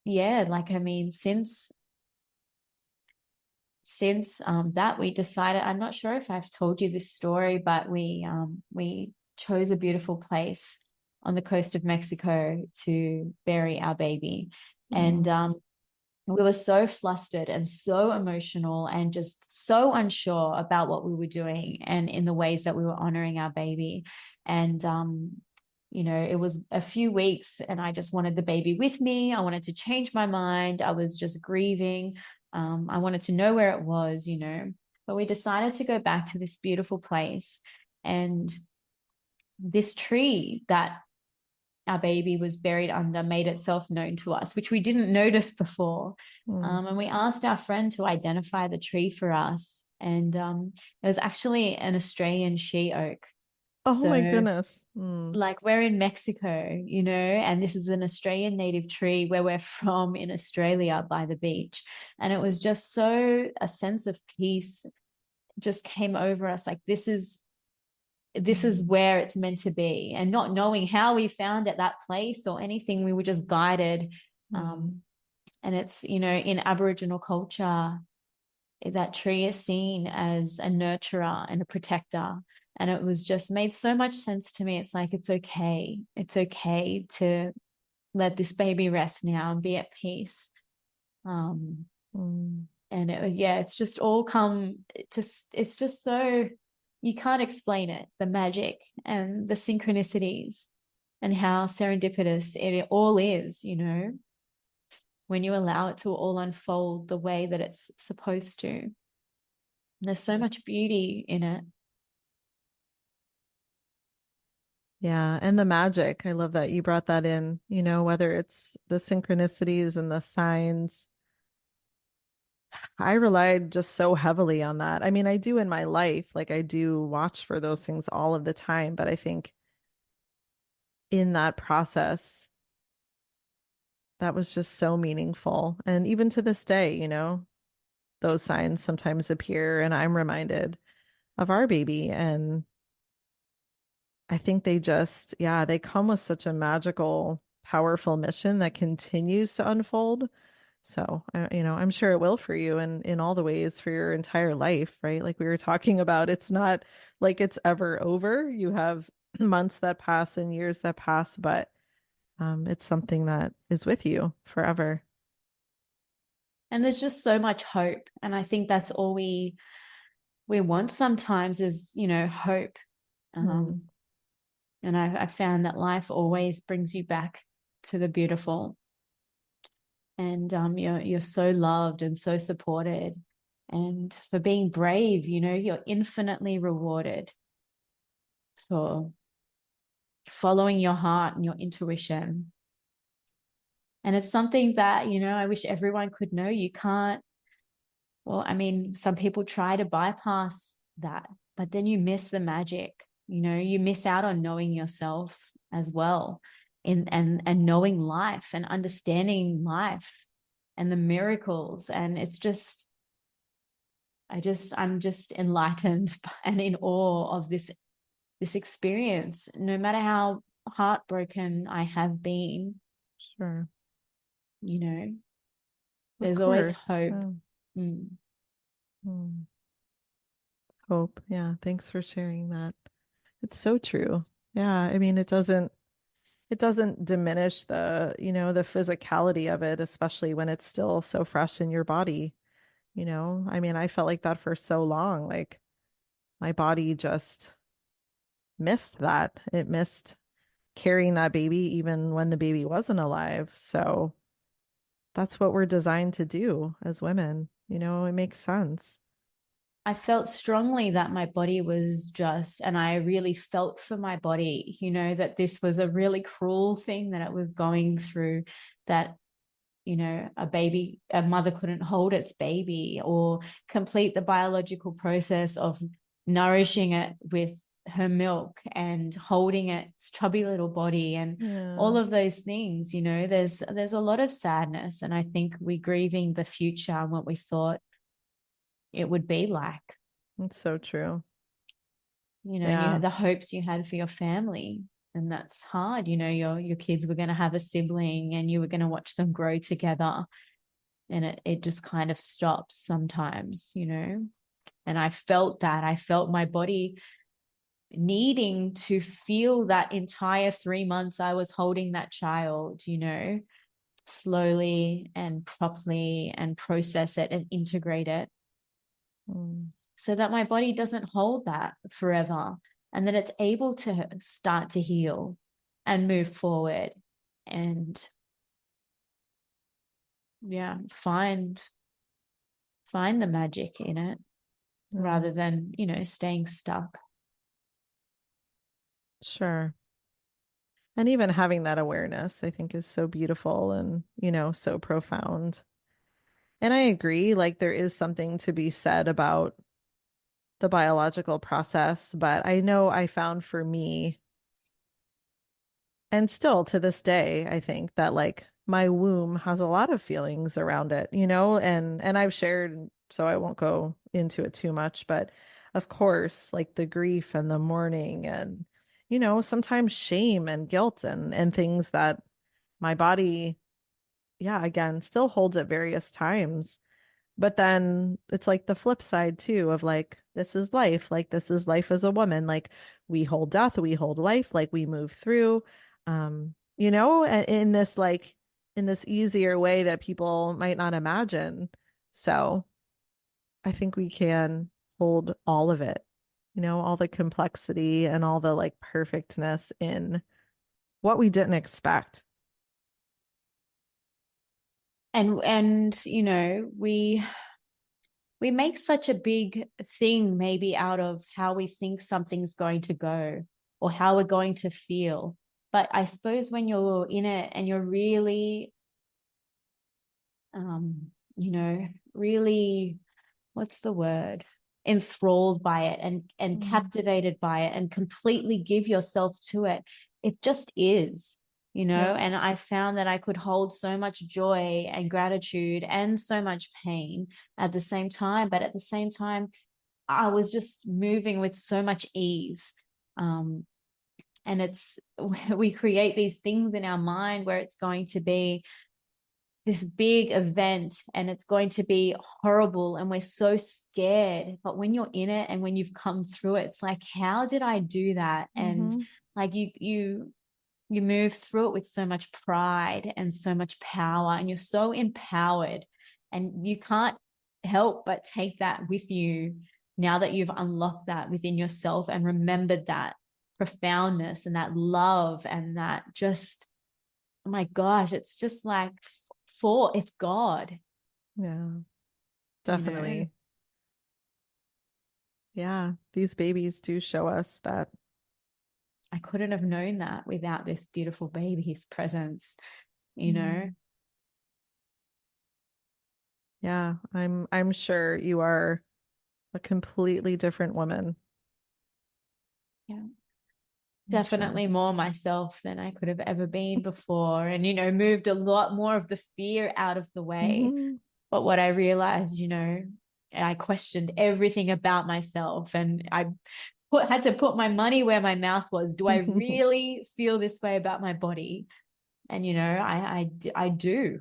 yeah, like, I mean, since that, we decided, I'm not sure if I've told you this story, but we chose a beautiful place on the coast of Mexico to bury our baby. And Oh, we were so flustered and so emotional and just so unsure about what we were doing and in the ways that we were honoring our baby. And it was a few weeks, and I just wanted the baby with me. I wanted to change my mind. I was just grieving. I wanted to know where it was. But we decided to go back to this beautiful place. And this tree that our baby was buried under made itself known to us, which we didn't notice before. Mm. And we asked our friend to identify the tree for us. And it was actually an Australian she oak. Oh my So, goodness. Mm. like, we're in Mexico, you know, and this is an Australian native tree where we're from in Australia by the beach. And it was just so a sense of peace just came over us. Like, this is Mm. where it's meant to be, and not knowing how we found it, that place or anything, we were just guided. Mm. And it's, you know, in Aboriginal culture, that tree is seen as a nurturer and a protector. And it was just made so much sense to me. It's like, it's okay to let this baby rest now and be at peace. um Mm. and yeah, it's just all come, it's just so, you can't explain it, the magic and the synchronicities and how serendipitous it all is, you know, when you allow it to all unfold the way that it's supposed to. There's so much beauty in it. Yeah, and the magic. I love that you brought that in, whether it's the synchronicities and the signs. I relied just so heavily on that. I mean, I do in my life, like I do watch for those things all of the time, but I think in that process, that was just so meaningful. And even to this day, those signs sometimes appear and I'm reminded of our baby. And I think they just, yeah, they come with such a magical, powerful mission that continues to unfold. So, I'm sure it will for you and in all the ways for your entire life, right? Like we were talking about, it's not like it's ever over. You have months that pass and years that pass, but it's something that is with you forever. And there's just so much hope, and I think that's all we want sometimes is, you know, hope. Mm, um and I found that life always brings you back to the beautiful. And you're so loved and so supported, and for being brave, you know, you're infinitely rewarded for following your heart and your intuition. And it's something that, you know, I wish everyone could know. You can't, well, I mean, some people try to bypass that, but then you miss the magic. You know, you miss out on knowing yourself as well, in and knowing life and understanding life and the miracles. And it's just, I'm just enlightened and in awe of this experience. No matter how heartbroken I have been, sure. you know, Of there's always course. hope. Yeah. Mm. Mm. Hope. Yeah. Thanks for sharing that. It's so true. Yeah. I mean, it doesn't diminish the physicality of it, especially when it's still so fresh in your body. I mean, I felt like that for so long. Like my body just missed that. It missed carrying that baby even when the baby wasn't alive. So that's what we're designed to do as women. It makes sense. I felt strongly that my body was just, and I really felt for my body, you know, that this was a really cruel thing that it was going through, that, you know, a mother couldn't hold its baby or complete the biological process of nourishing it with her milk and holding its chubby little body and Yeah, all of those things. You know, there's a lot of sadness, and I think we're grieving the future and what we thought it would be like, it's so true. you know, and you Yeah. had the hopes you had for your family. And that's hard, you know, your kids were going to have a sibling and you were going to watch them grow together, and it just kind of stops sometimes, you know. And I felt that, I felt my body needing to feel that entire 3 months I was holding that child, you know, slowly and properly, and process it and integrate it, Mm, so that my body doesn't hold that forever, and that it's able to start to heal and move forward, and yeah, find the magic in it, yeah. rather than, you know, staying stuck. Sure. And even having that awareness, I think, is so beautiful and, so profound. And I agree, like, there is something to be said about the biological process, but I know I found for me, and still to this day, I think that like my womb has a lot of feelings around it, and I've shared, so I won't go into it too much, but of course, like the grief and the mourning and sometimes shame and guilt and things that my body, yeah, again, still holds at various times. But then it's like the flip side too of like, this is life. Like, this is life as a woman. Like, we hold death, we hold life, like, we move through, in this, like, in this easier way that people might not imagine. So I think we can hold all of it, all the complexity and all the like perfectness in what we didn't expect. And we make such a big thing maybe out of how we think something's going to go or how we're going to feel. But I suppose when you're in it and you're really, really, what's the word? Enthralled by it and Mm. captivated by it and completely give yourself to it. It just is, Yep. and I found that I could hold so much joy and gratitude and so much pain at the same time. But at the same time, I was just moving with so much ease. And we create these things in our mind where it's going to be this big event and it's going to be horrible and we're so scared, but when you're in it and when you've come through it, it's like, how did I do that? And Mm-hmm. like you move through it with so much pride and so much power, and you're so empowered, and you can't help but take that with you now that you've unlocked that within yourself and remembered that profoundness and that love and that just, oh my gosh, it's just like it's God, Yeah, you know. definitely. Yeah, these babies do show us that. I couldn't have known that without this beautiful baby's presence, you know. Mm. Yeah, I'm sure you are a completely different woman. Yeah. I'm sure. Definitely more myself than I could have ever been before. And, moved a lot more of the fear out of the way. Hmm. But what I realized, I questioned everything about myself, and I had to put my money where my mouth was. Do I really feel this way about my body? And, I do.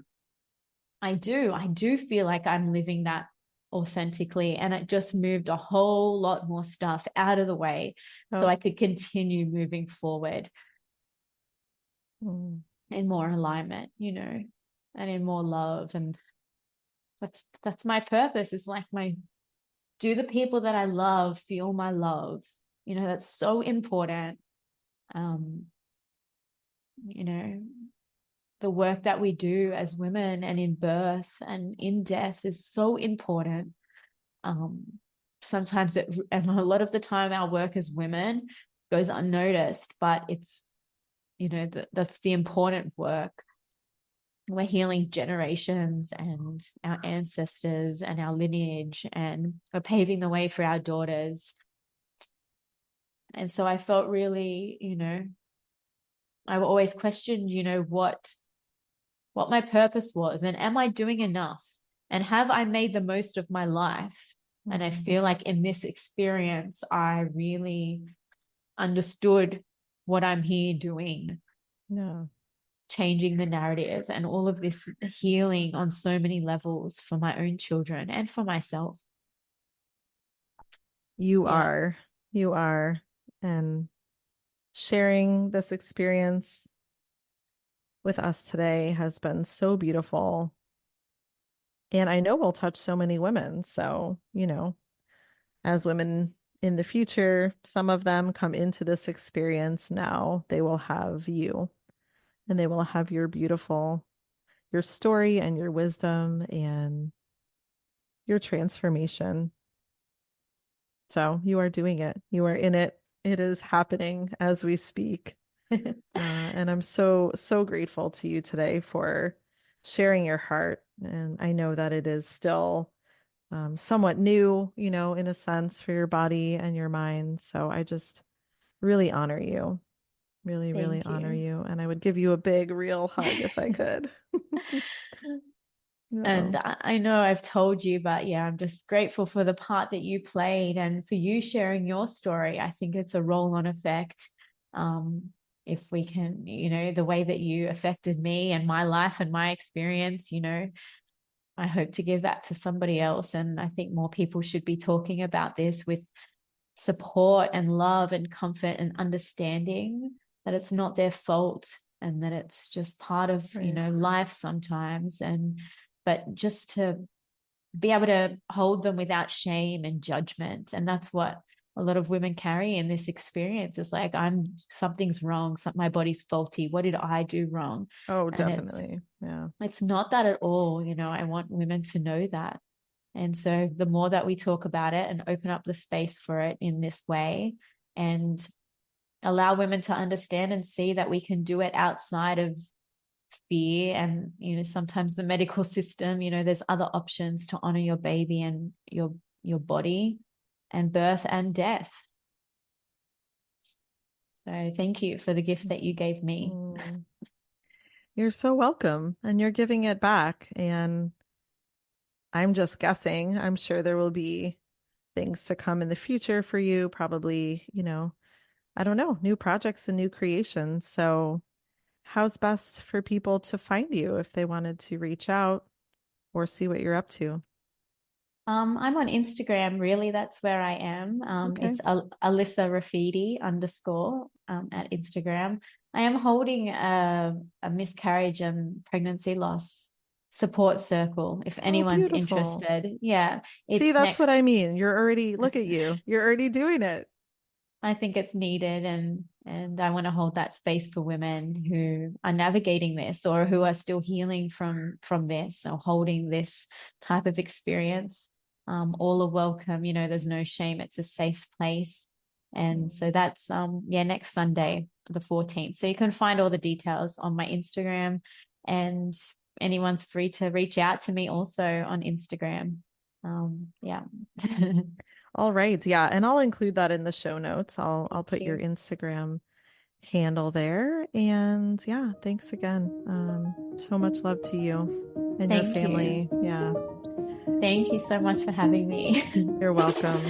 I do feel like I'm living that authentically. And it just moved a whole lot more stuff out of the way so Oh. I could continue moving forward Mm. in more alignment, and in more love. And that's my purpose. It's like do the people that I love feel my love? That's so important. Um, you know, the work that we do as women and in birth and in death is so important. um, Sometimes and a lot of the time our work as women goes unnoticed, but it's, that's the important work. We're healing generations and our ancestors and our lineage, and we're paving the way for our daughters. And so I felt really, I always questioned, what my purpose was, and am I doing enough, and have I made the most of my life? And I Mm. feel like in this experience I really understood what I'm here doing, Yeah. changing the narrative and all of this healing on so many levels for my own children and for myself. You Yeah. are. You are. And sharing this experience with us today has been so beautiful. And I know we'll touch so many women. So, as women in the future, some of them come into this experience now, they will have you and they will have your story and your wisdom and your transformation. So you are doing it. You are in it It is happening as we speak. And I'm so, so grateful to you today for sharing your heart. And I know that it is still somewhat new, in a sense for your body and your mind. So I just really honor you, really, really Thank honor you. you. And I would give you a big, real hug if I could. And Oh, I know I've told you, but yeah, I'm just grateful for the part that you played and for you sharing your story. I think it's a roll-on effect. Um, if we can, the way that you affected me and my life and my experience, I hope to give that to somebody else. And I think more people should be talking about this with support and love and comfort and understanding that it's not their fault and that it's just part of, right. life sometimes. But just to be able to hold them without shame and judgment. And that's what a lot of women carry in this experience. Is like, something's wrong, my body's faulty. What did I do wrong? Oh, And it's definitely. Yeah. it's not that at all. I want women to know that. And so the more that we talk about it and open up the space for it in this way and allow women to understand and see that we can do it outside of fear and, sometimes the medical system, there's other options to honor your baby and your body and birth and death. So thank you for the gift that you gave me. Mm. You're so welcome. And you're giving it back. And I'm just guessing. I'm sure there will be things to come in the future for you, probably, I don't know, new projects and new creations. So, how's best for people to find you if they wanted to reach out or see what you're up to? I'm on Instagram, really. That's where I am. Okay. It's Alyssa Rafidi _ at Instagram. I am holding a miscarriage and pregnancy loss support circle. If Oh, anyone's beautiful. interested, yeah, See, it's that's what next. I mean. You're already, look at you. You're already doing it. I think it's needed, and I want to hold that space for women who are navigating this or who are still healing from this or holding this type of experience. All are welcome. There's no shame. It's a safe place. And so that's next Sunday, the 14th. So you can find all the details on my Instagram, and anyone's free to reach out to me also on Instagram. Yeah. All right. Yeah. And I'll include that in the show notes. I'll Thank put your you. Instagram handle there. And yeah, thanks again. So much love to you and your Thank you. family. Yeah. Thank you so much for having me. You're welcome.